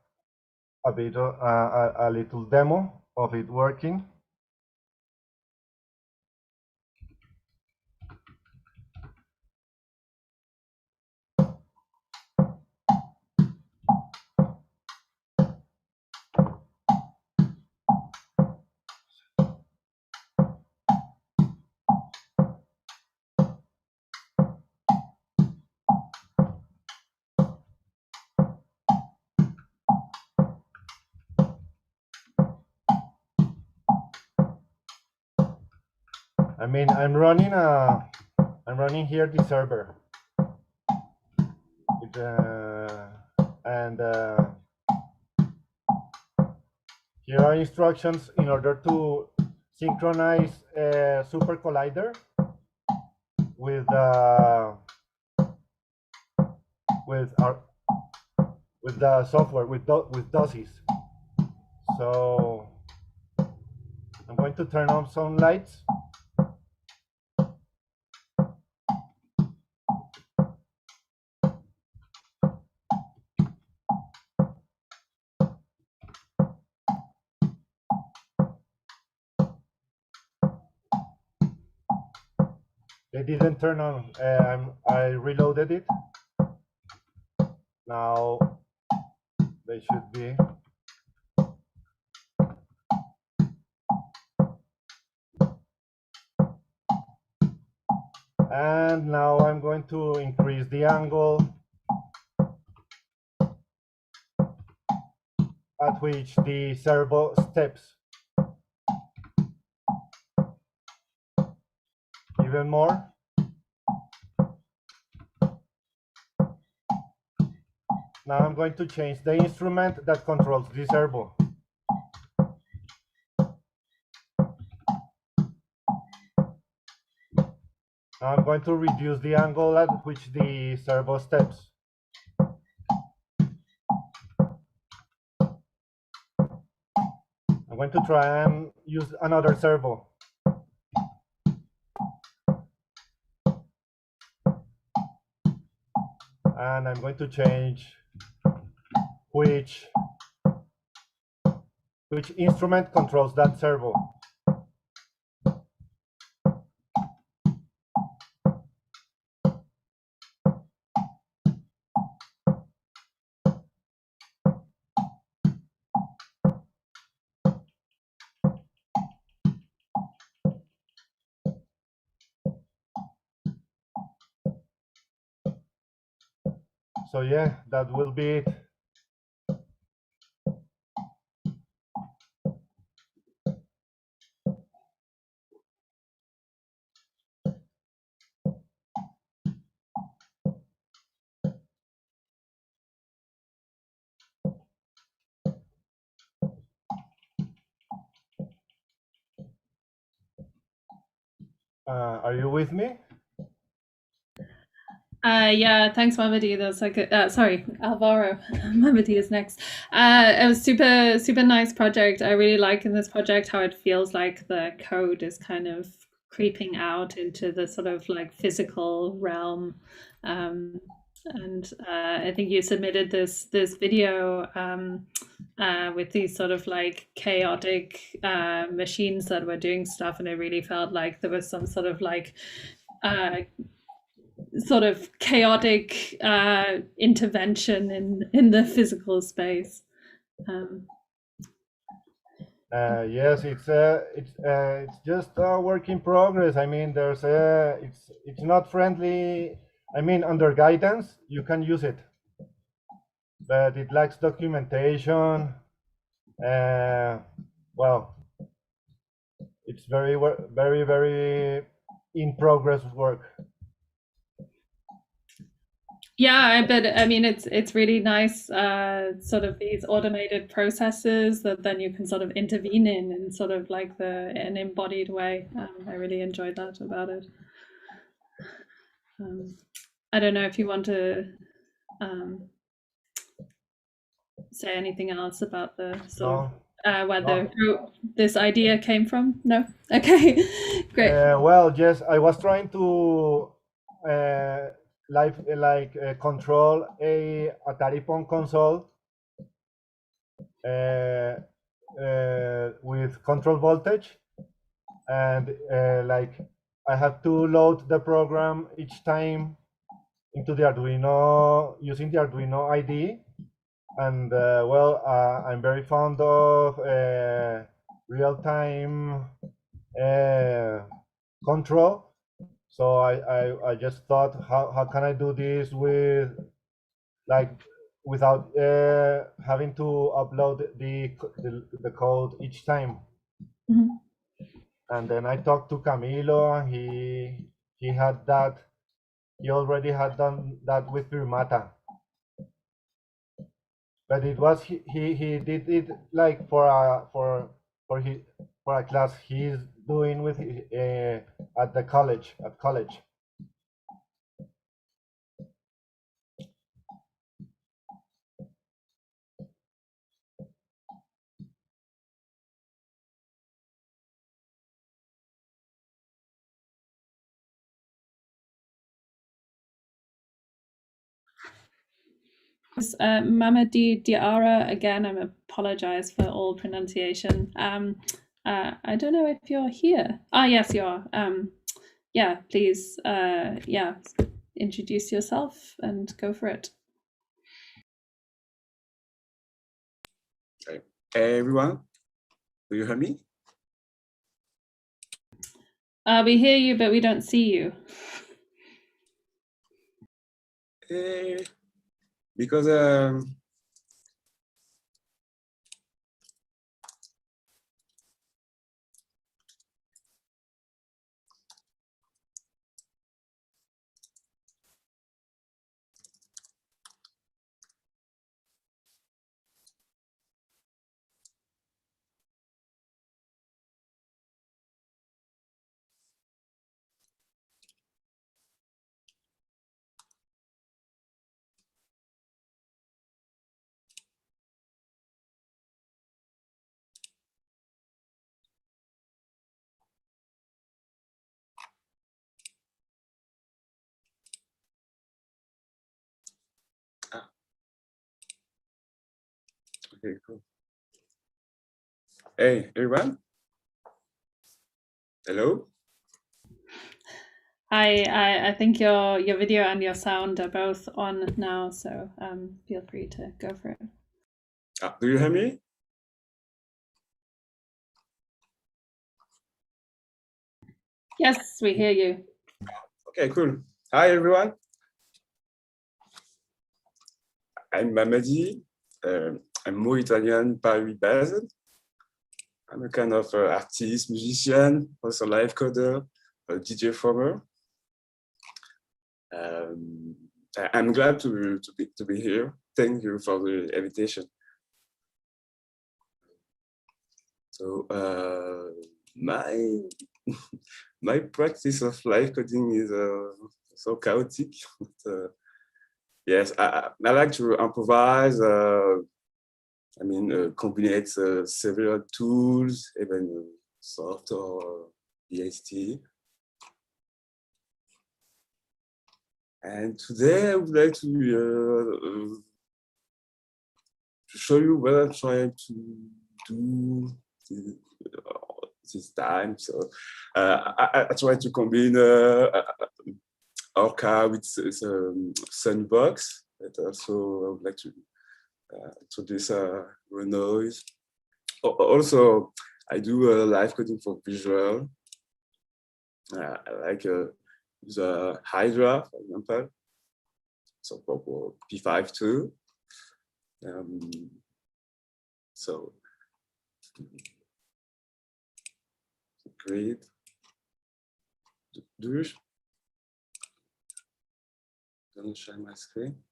bit of a little demo of it working. I mean, I'm running here the server, and here are instructions in order to synchronize Super Collider with the software with DOSIS. So I'm going to turn on some lights. They didn't turn on. I reloaded it. Now they should be. And now I'm going to increase the angle at which the servo steps even more. Now I'm going to change the instrument that controls the servo. Now I'm going to reduce the angle at which the servo steps. I'm going to try and use another servo. And I'm going to change which instrument controls that servo. So yeah, that will be it. Are you with me? Yeah, thanks, Mamadi. That's like sorry, Alvaro. Mamadi is next. It was super nice project. I really like in this project how it feels like the code is kind of creeping out into the sort of like physical realm. And I think you submitted this video with these sort of like chaotic machines that were doing stuff, and it really felt like there was some sort of like sort of chaotic intervention in the physical space. Yes, it's just a work in progress. I mean, it's not friendly. I mean, under guidance you can use it, but it lacks documentation. Well, it's very in progress work. Yeah, but I mean, it's really nice, sort of these automated processes that then you can sort of intervene in sort of like an embodied way. I really enjoyed that about it. I don't know if you want to say anything else about the sort of where this idea came from. No? Okay, great. Well, yes, I was trying to control a Atari Pong console with control voltage, and like I have to load the program each time into the Arduino using the Arduino IDE. And well, I'm very fond of real-time control. So I just thought, how can I do this without having to upload the code each time? Mhm. And then I talked to Camilo. He had that. He already had done that with Firmata. But it was he did it like for a class he's doing with at the college at college. Mamadi Diarra, again, I apologize for all pronunciation. I don't know if you're here. Ah, yes, you are. Yeah, please, yeah, introduce yourself and go for it. Hey everyone, do you hear me? We hear you, but we don't see you. Because okay, cool. Hey everyone, hello. I think your video and your sound are both on now, so feel free to go for it. Do you hear me? Yes, we hear you. Okay, cool. Hi everyone. I'm Mamadi. I'm more Italian, Paris based. I'm a kind of artist, musician, also live coder, a DJ former. I'm glad to be here. Thank you for the invitation. So my practice of live coding is so chaotic. But, yes, I like to improvise. I mean, combine several tools, even soft or BST. And today I would like to show you what I'm trying to do this time. So I try to combine Orca with Sandbox, but also I would like to introduce Renoise. Also, I do live coding for visual. I like the Hydra, for example. So for P5 too. So great. Do you gonna share my screen?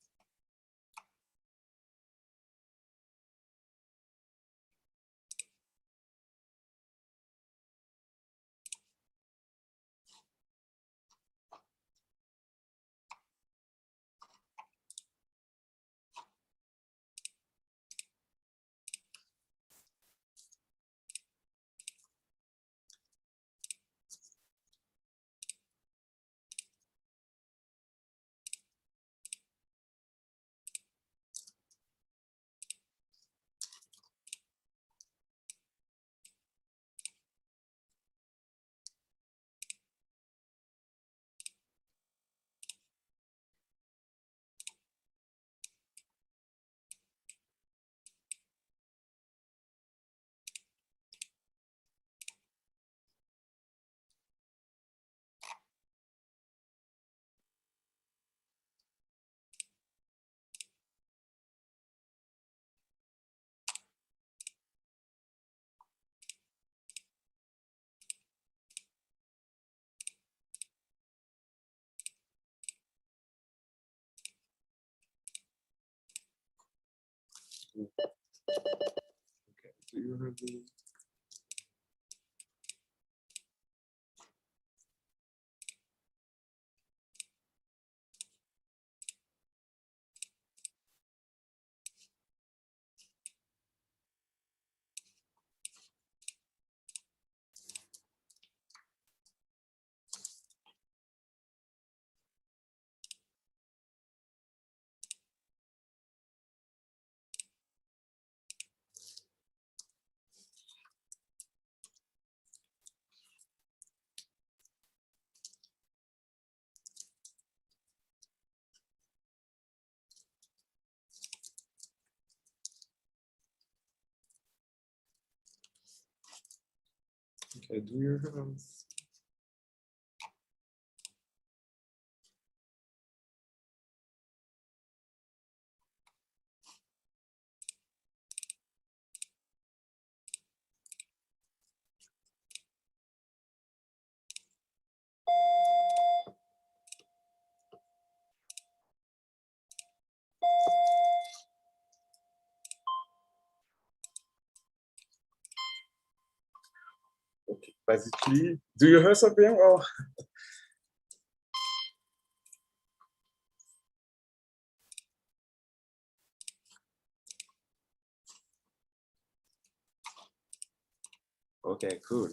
Okay, do you have the... Okay, do you have... Okay, basically, do you hear something? Or... Okay, cool.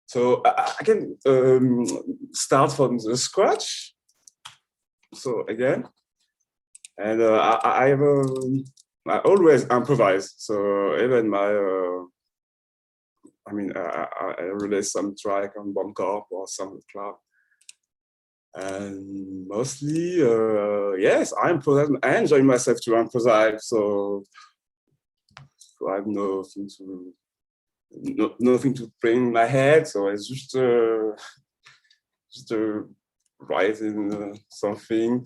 So I can start from the scratch. So again, and I always improvise. So even my, I release some track on Bandcamp or SoundCloud. And mostly, yes, I improvise. I enjoy myself to improvise. So I have nothing to bring in my head. So it's just writing something,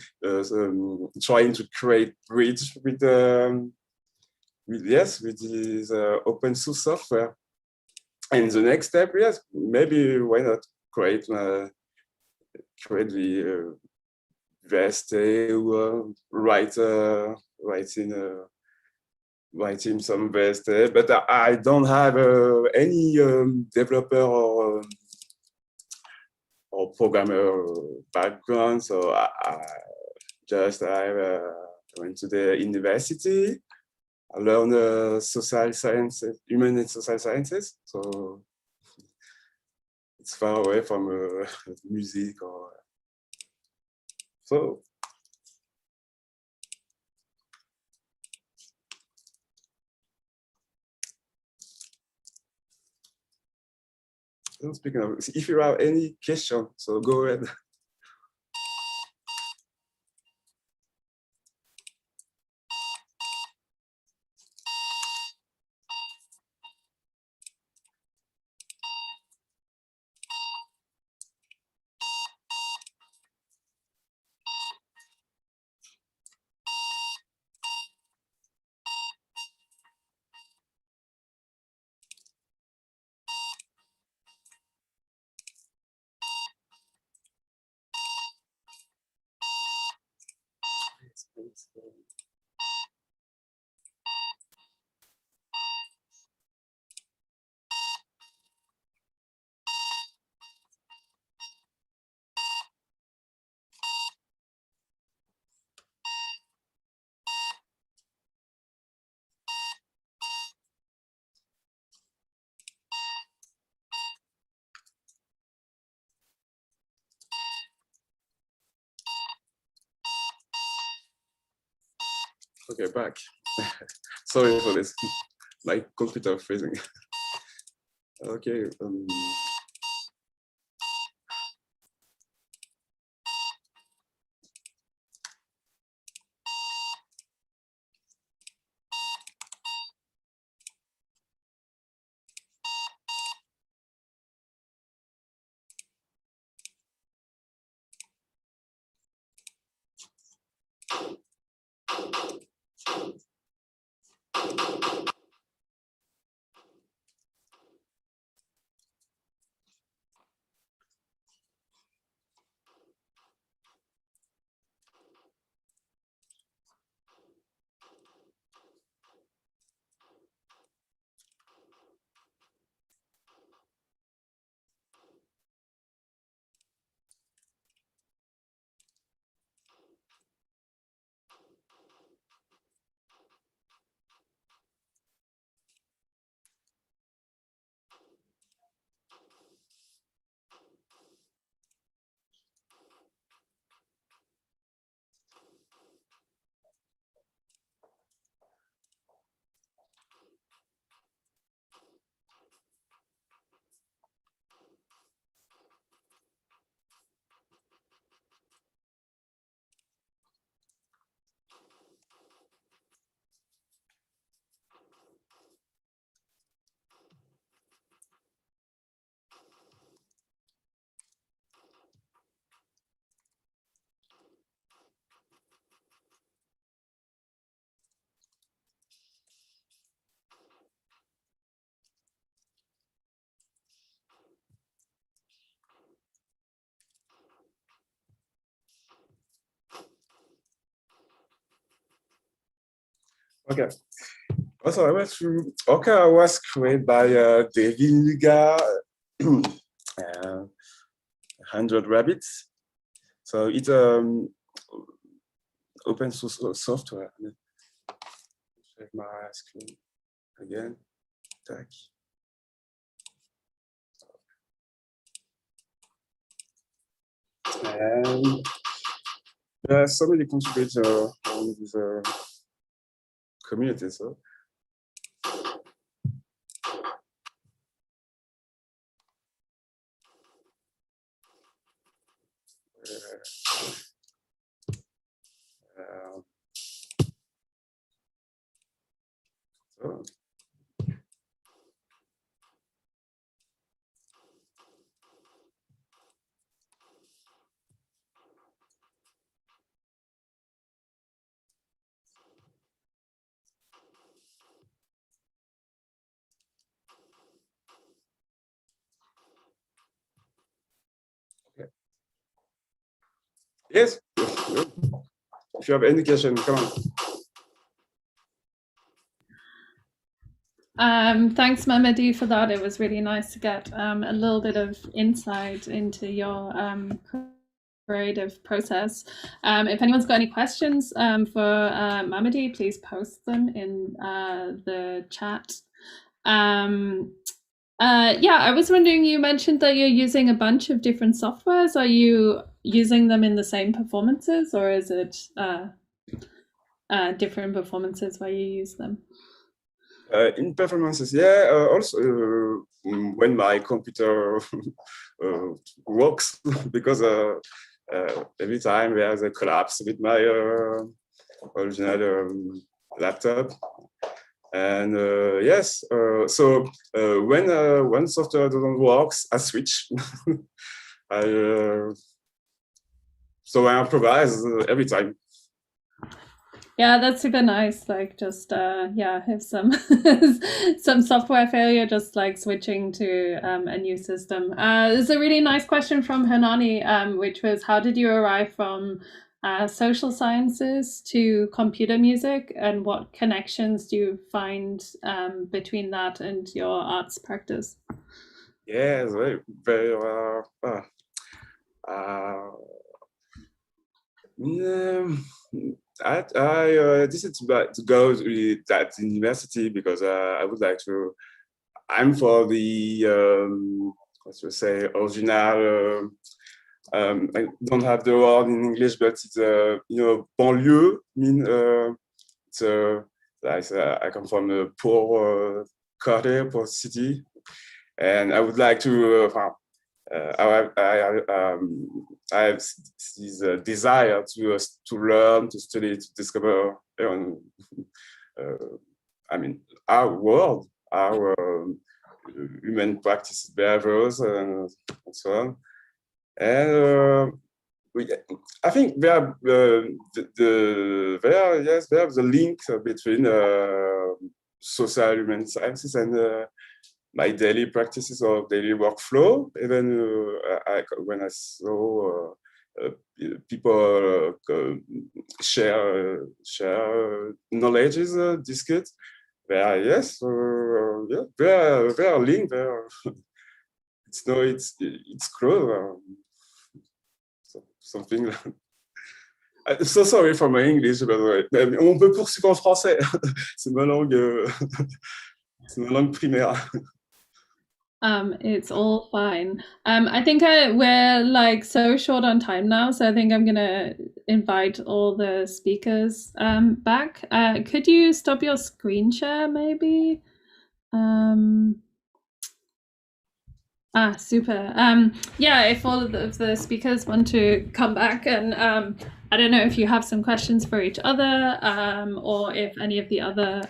trying to create bridge with this open source software. And the next step, yes, maybe why not create the VST or writing some VST, but I don't have any developer or programmer background, so I went to the university. I learned social sciences, human and social sciences, so it's far away from music or so. Speaking of, if you have any question, so go ahead. Okay, back. Sorry for this. My computer freezing. Okay. Okay. Also, I went through Orca was created by David Nuga, 100 Rabbits. So it's open source software. Check my screen again. Tack. And there are so many contributors on this community. So. So. Okay. Yes. If you have any question, come on. Thanks, Mamadi, for that. It was really nice to get a little bit of insight into your creative process. If anyone's got any questions for Mamadi, please post them in the chat. Yeah, I was wondering, you mentioned that you're using a bunch of different softwares. Are you using them in the same performances, or is it different performances where you use them? In performances, yeah. Also, when my computer works, because every time there's a collapse with my original laptop. And yes, so when one software doesn't work, I switch. So I improvise every time. Yeah, that's super nice. Like, just yeah, have some some software failure, just like switching to a new system. There's a really nice question from Hanani, which was, how did you arrive from social sciences to computer music, and what connections do you find between that and your arts practice? Yes, very I decided to go to that university because I would like to. I'm for the what should I say, original. I don't have the word in English, but it's you know, banlieue. It's like I come from a poor quarter, poor city, and I would like to. I have this desire to learn, to study, to discover. I mean, our world, our human practice behaviors, and so on. And I think there yes, there is the link between social human sciences and my daily practices or daily workflow. Even when I saw people share knowledges, discuss. There, yes, yeah, there are links there. It's no, it's close. Something like. I'm so sorry for my English, by the way. On peut poursuivre en français. C'est ma langue, c'est ma langue primaire. It's all fine. I think we're like so short on time now, so I think I'm gonna invite all the speakers back. Could you stop your screen share, maybe? Super. Yeah, if all of the speakers want to come back, and I don't know if you have some questions for each other, or if any of the other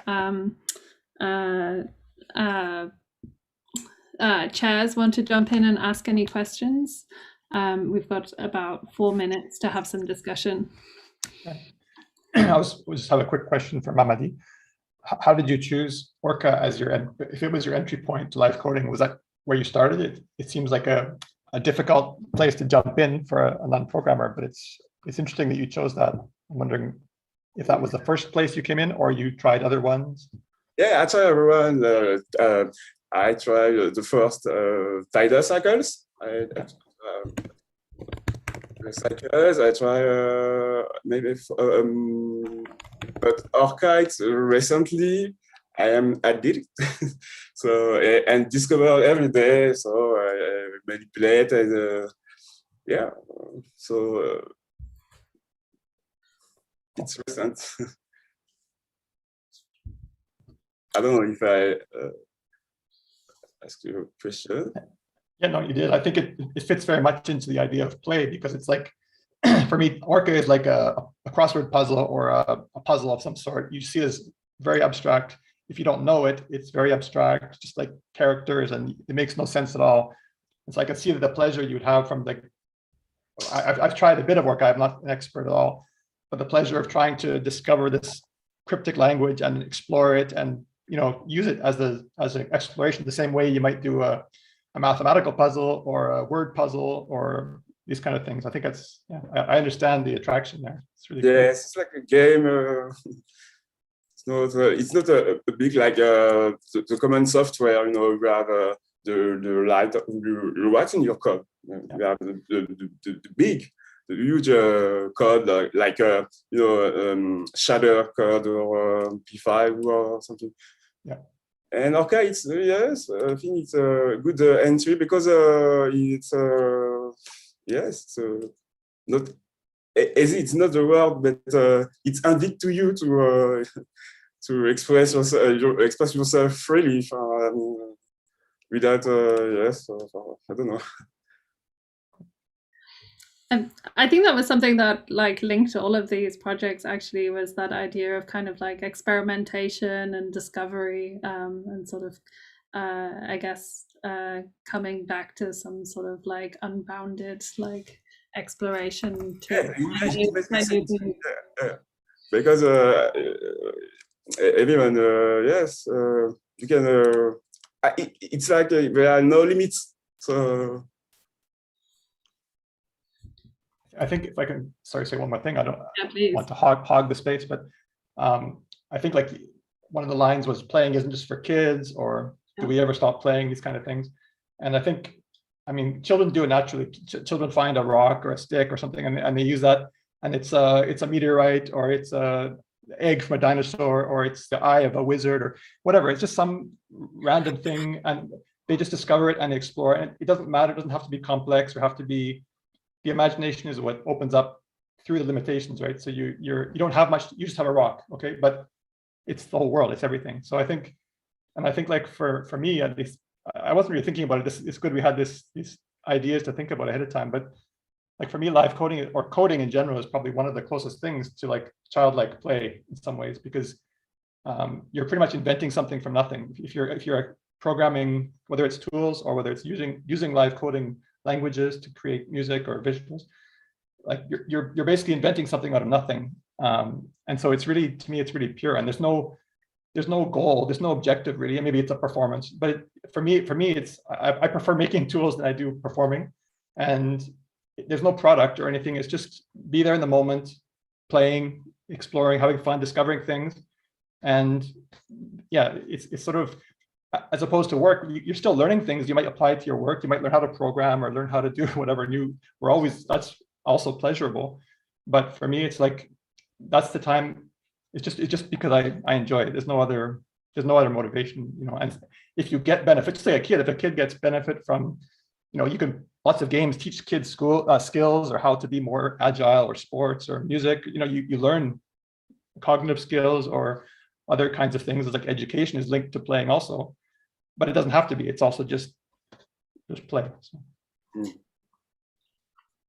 chairs want to jump in and ask any questions. We've got about 4 minutes to have some discussion. I just have a quick question for Mamadi. How did you choose Orca as your, if it was your entry point to live coding, was that where you started? It seems like a difficult place to jump in for a non-programmer, but it's interesting that you chose that. I'm wondering if that was the first place you came in or you tried other ones. Yeah, I try everyone. I tried the first tidal cycles. Cycles. I try maybe, but orchids recently. I am addicted, so and discover every day. So I manipulate and yeah. So it's recent. I don't know if I ask you a question. Yeah, no, you did. I think it fits very much into the idea of play, because it's like, for me, Orca is like a crossword puzzle or a puzzle of some sort. You see this very abstract. If you don't know it, it's very abstract, just like characters, and it makes no sense at all. And so I can see the pleasure you would have from like, I've tried a bit of Orca, I'm not an expert at all, but the pleasure of trying to discover this cryptic language and explore it and, you know, use it as an exploration the same way you might do a mathematical puzzle or a word puzzle or these kind of things. I think that's, yeah, I understand the attraction there. It's really yes, cool. It's like a game. It's not a big like the common software. You know, you have the light. You write in your code. Yeah. You have the huge code like you know, shader code or P5 or something. Yeah. And okay, it's yes, I think it's a good entry because it's yes, not easy. It's not the word, but it's handed to you to express yourself freely, without yes, I don't know. I think that was something that like linked all of these projects actually, was that idea of kind of like experimentation and discovery, and sort of I guess coming back to some sort of like unbounded like exploration to because everyone yes, you can it's like there are no limits, so I think if I can, sorry, say one more thing. I don't yeah, want to hog the space, but I think like one of the lines was playing isn't just for kids, or do we ever stop playing, these kind of things. And I think, I mean, children do it naturally. Children find a rock or a stick or something, and they use that, and it's a meteorite, or it's a egg from a dinosaur, or it's the eye of a wizard, or whatever. It's just some random thing, and they just discover it and explore it. And it doesn't matter. It doesn't have to be complex or have to be. The imagination is what opens up through the limitations, right? So you don't have much, you just have a rock, okay? But it's the whole world, it's everything. So I think like for me at least, I wasn't really thinking about it. It's good we had these ideas to think about ahead of time. But like for me, live coding or coding in general is probably one of the closest things to like childlike play in some ways, because you're pretty much inventing something from nothing. If you're programming, whether it's tools or whether it's using live coding languages to create music or visuals, like you're basically inventing something out of nothing. And so it's really, to me, it's really pure, and there's no goal, there's no objective really. And maybe it's a performance, but for me it's I prefer making tools than I do performing. And there's no product or anything. It's just be there in the moment, playing, exploring, having fun, discovering things. And yeah, it's sort of, as opposed to work, you're still learning things. You might apply it to your work. You might learn how to program or learn how to do whatever new. That's also pleasurable. But for me, it's like, that's the time. It's just because I enjoy it. There's no other motivation, you know. And if you get benefit, say if a kid gets benefit from, you know, you can, lots of games teach kids skills or how to be more agile, or sports or music. You know, you learn cognitive skills or other kinds of things. It's like education is linked to playing also, but it doesn't have to be. It's also just play. So.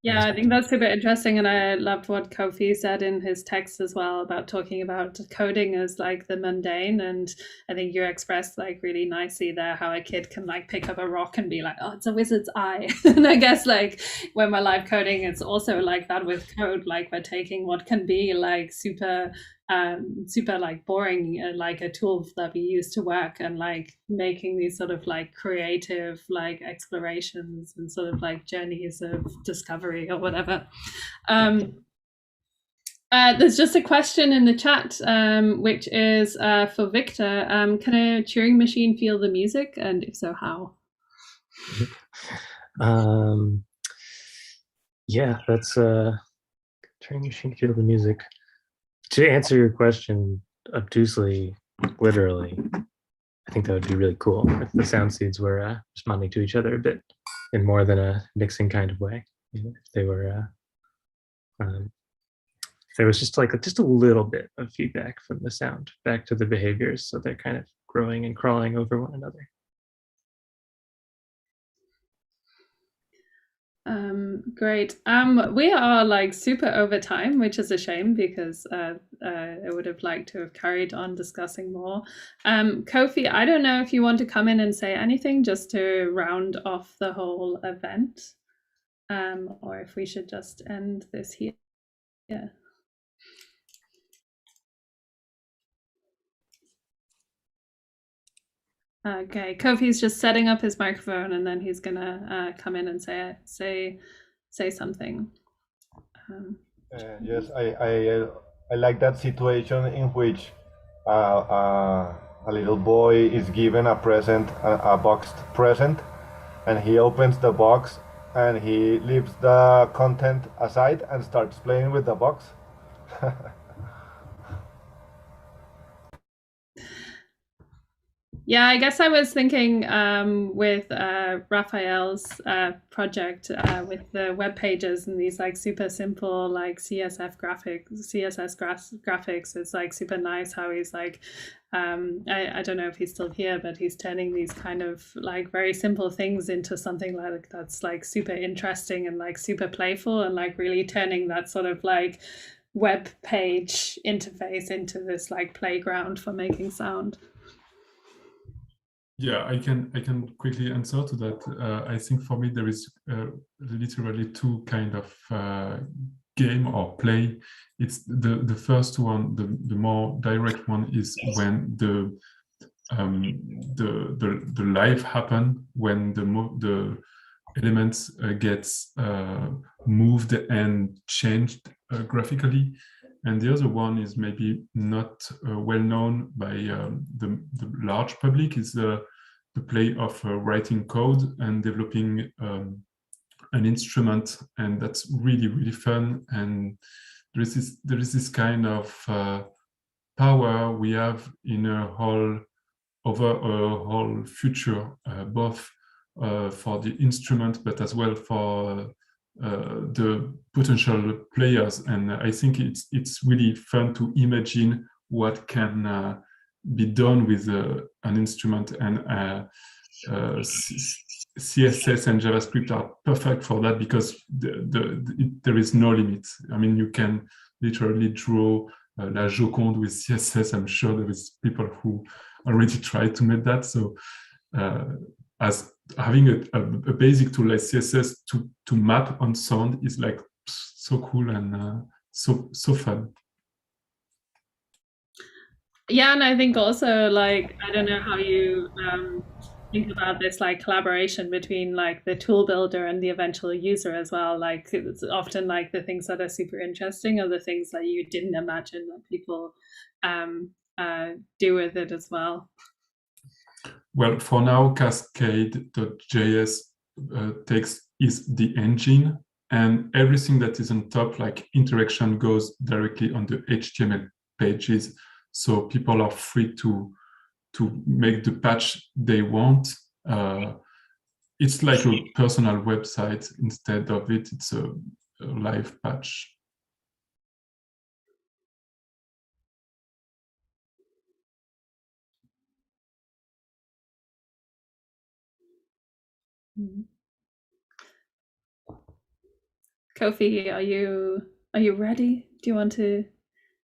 Yeah, I think that's super interesting, and I loved what Kofi said in his text as well about talking about coding as like the mundane. And I think you expressed like really nicely there how a kid can like pick up a rock and be like, oh, it's a wizard's eye. And I guess like when we're live coding, it's also like that with code. Like we're taking what can be like super like boring, like a tool that we use to work, and like making these sort of like creative like explorations and sort of like journeys of discovery or whatever. There's just a question in the chat, which is for Victor. Can a Turing machine feel the music, and if so, how? Yeah, that's Turing machine feel the music. To answer your question obtusely, literally, I think that would be really cool if the sound seeds were responding to each other a bit in more than a mixing kind of way. You know, if they were, if there was just a little bit of feedback from the sound back to the behaviors, so they're kind of growing and crawling over one another. Great. We are like super over time, which is a shame because I would have liked to have carried on discussing more. Kofi, I don't know if you want to come in and say anything just to round off the whole event, or if we should just end this here. Yeah. Okay, Kofi's just setting up his microphone, and then he's gonna come in and say something. Yes, I like that situation in which a little boy is given a present, a boxed present, and he opens the box and he leaves the content aside and starts playing with the box. Yeah, I guess I was thinking with Raphael's project with the web pages and these like super simple like CSS graphics. It's like super nice how he's like, I don't know if he's still here, but he's turning these kind of like very simple things into something like that's like super interesting and like super playful, and like really turning that sort of like web page interface into this like playground for making sound. Yeah, I can quickly answer to that. I think for me there is literally two kind of game or play. It's the first one, the more direct one, is when the life happen, when the elements gets moved and changed graphically. And the other one is maybe not well known by the large public, is the play of writing code and developing an instrument, and that's really, really fun. And there is this kind of power we have in a whole over a whole future, both for the instrument but as well for the potential players. And I think it's really fun to imagine what can be done with an instrument, and CSS and JavaScript are perfect for that, because there is no limit. I mean, you can literally draw La Joconde with CSS. I'm sure there is people who already tried to make that. So as having a basic tool like CSS to map on sound is like so cool and so fun. Yeah, and I think also like, I don't know how you think about this like collaboration between like the tool builder and the eventual user as well. Like it's often like the things that are super interesting are the things that you didn't imagine that people do with it as well. Well, for now, Cascade.js is the engine, and everything that is on top, like interaction, goes directly on the HTML pages. So people are free to make the patch they want. It's like a personal website. Instead of it's a live patch. Kofi, are you ready? Do you want to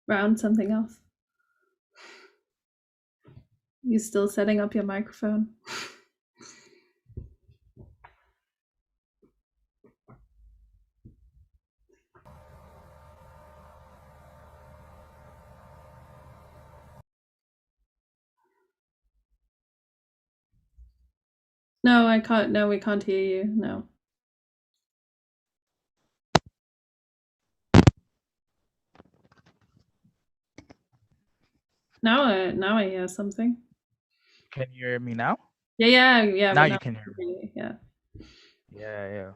round something off? You still setting up your microphone? No, I can't. No, we can't hear you. No. Now I hear something. Can you hear me now? Yeah. Now we you can hear me. Yeah. Yeah.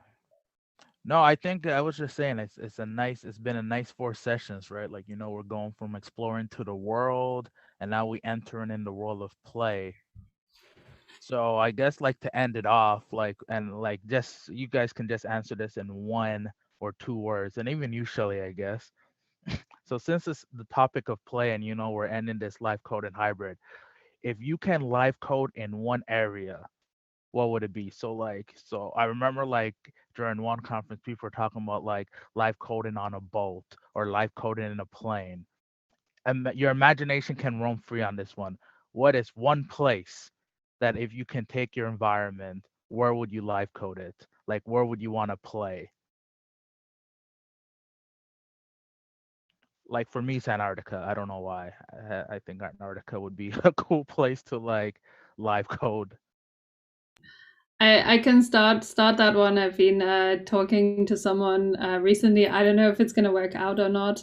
No, I think I was just saying it's been a nice 4 sessions, right? Like, we're going from exploring to the world, and now we entering in the world of play. So I guess like to end it off, like, and like just you guys can just answer this in 1 or 2 words, and even you, Shelly, I guess. So since it's the topic of play, and we're ending this live code and hybrid, if you can live code in one area, what would it be? So I remember like during one conference, people were talking about like live coding on a boat or live coding in a plane. And your imagination can roam free on this one. What is one place that if you can take your environment, where would you live code it? Like, where would you want to play? Like for me, it's Antarctica. I don't know why. I think Antarctica would be a cool place to like live code. I can start that one. I've been talking to someone recently. I don't know if it's going to work out or not.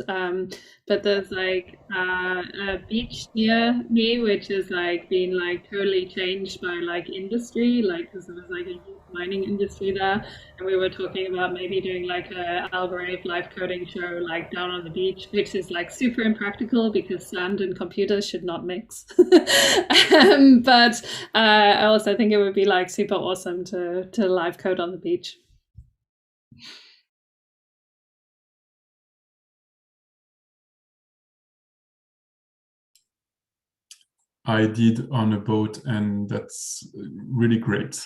But there's like a beach near me, which is like being like totally changed by like industry, like because there was like a huge mining industry there, and we were talking about maybe doing like a Algorithmic live coding show like down on the beach, which is like super impractical because sand and computers should not mix. But I also think it would be like super awesome to live code on the beach. I did on a boat, and that's really great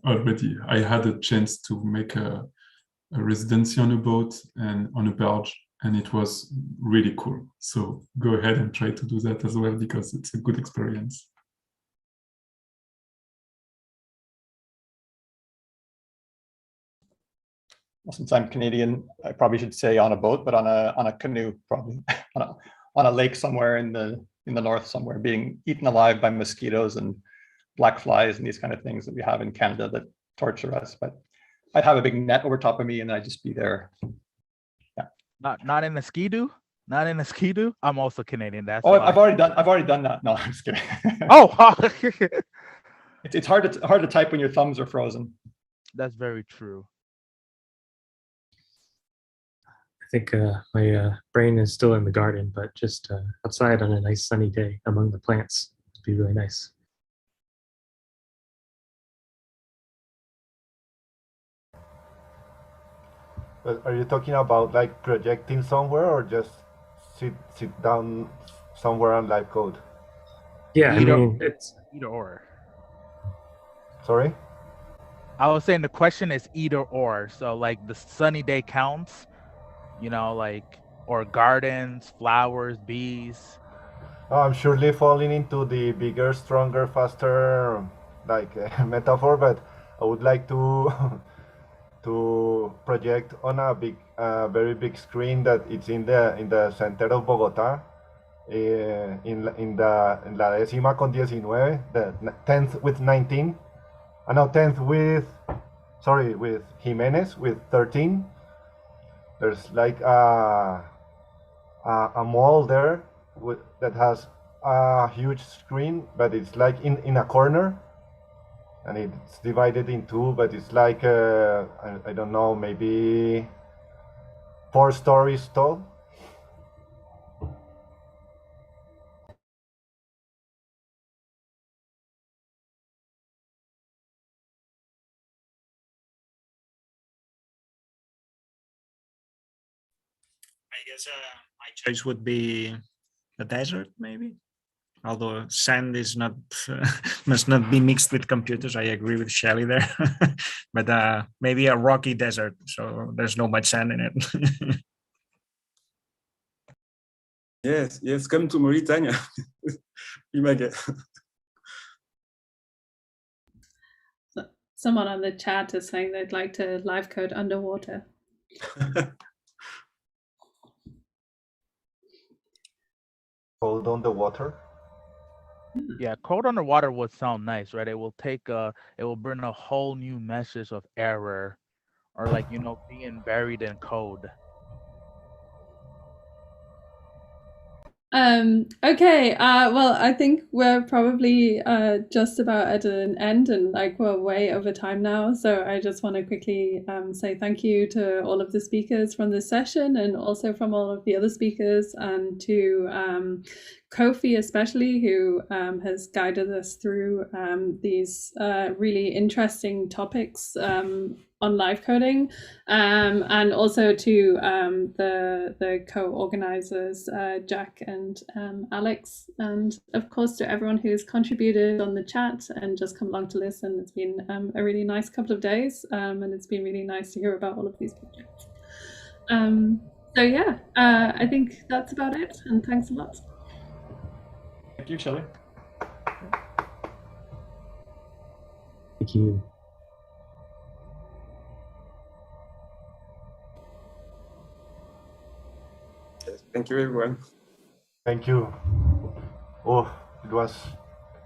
already. I had a chance to make a residency on a boat and on a barge, and it was really cool. So go ahead and try to do that as well, because it's a good experience. Well, since I'm Canadian, I probably should say on a boat, but on a canoe, probably on a lake somewhere in the north somewhere, being eaten alive by mosquitoes and black flies and these kind of things that we have in Canada that torture us. But I'd have a big net over top of me, and I'd just be there. Yeah. Not in a skidoo. Not in a skidoo. I'm also Canadian. That's I've already done that. No, I'm just kidding. Oh, it's hard to type when your thumbs are frozen. That's very true. I think my brain is still in the garden, but just outside on a nice sunny day among the plants would be really nice. But are you talking about like projecting somewhere, or just sit down somewhere and live code? Yeah, I mean, it's either or. Sorry? I was saying the question is either or. So like the sunny day counts, like, or gardens, flowers, bees. I'm surely falling into the bigger, stronger, faster, like metaphor, but I would like to to project on a very big screen that it's in the center of Bogotá, in la décima con 19, the 10th with 19, no, 10th with, sorry, with Jimenez with 13. There's like a mall there that has a huge screen, but it's like in a corner, and it's divided in two, but it's like I don't know, maybe 4 stories tall. I guess my choice would be the desert, maybe. Although sand is not must not be mixed with computers. I agree with Shelly there, but maybe a rocky desert, so there's no much sand in it. Yes, come to Mauritania. You might get. Someone on the chat is saying they'd like to live code underwater. Code on the water. Yeah, code underwater would sound nice, right? It will bring a whole new message of error, or like, being buried in code. Okay, well, I think we're probably just about at an end, and like we're way over time now. So I just want to quickly say thank you to all of the speakers from this session, and also from all of the other speakers, and to Kofi especially, who has guided us through these really interesting topics on live coding, and also to the co-organizers Jack and Alex, and of course to everyone who's contributed on the chat and just come along to listen. It's been a really nice couple of days, and it's been really nice to hear about all of these projects. So yeah, I think that's about it, and thanks a lot. Thank you, Shelly. Thank you. Thank you, everyone. Thank you. Oh, it was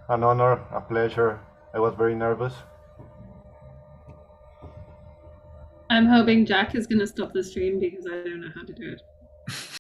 an honor, a pleasure. I was very nervous. I'm hoping Jack is going to stop the stream because I don't know how to do it.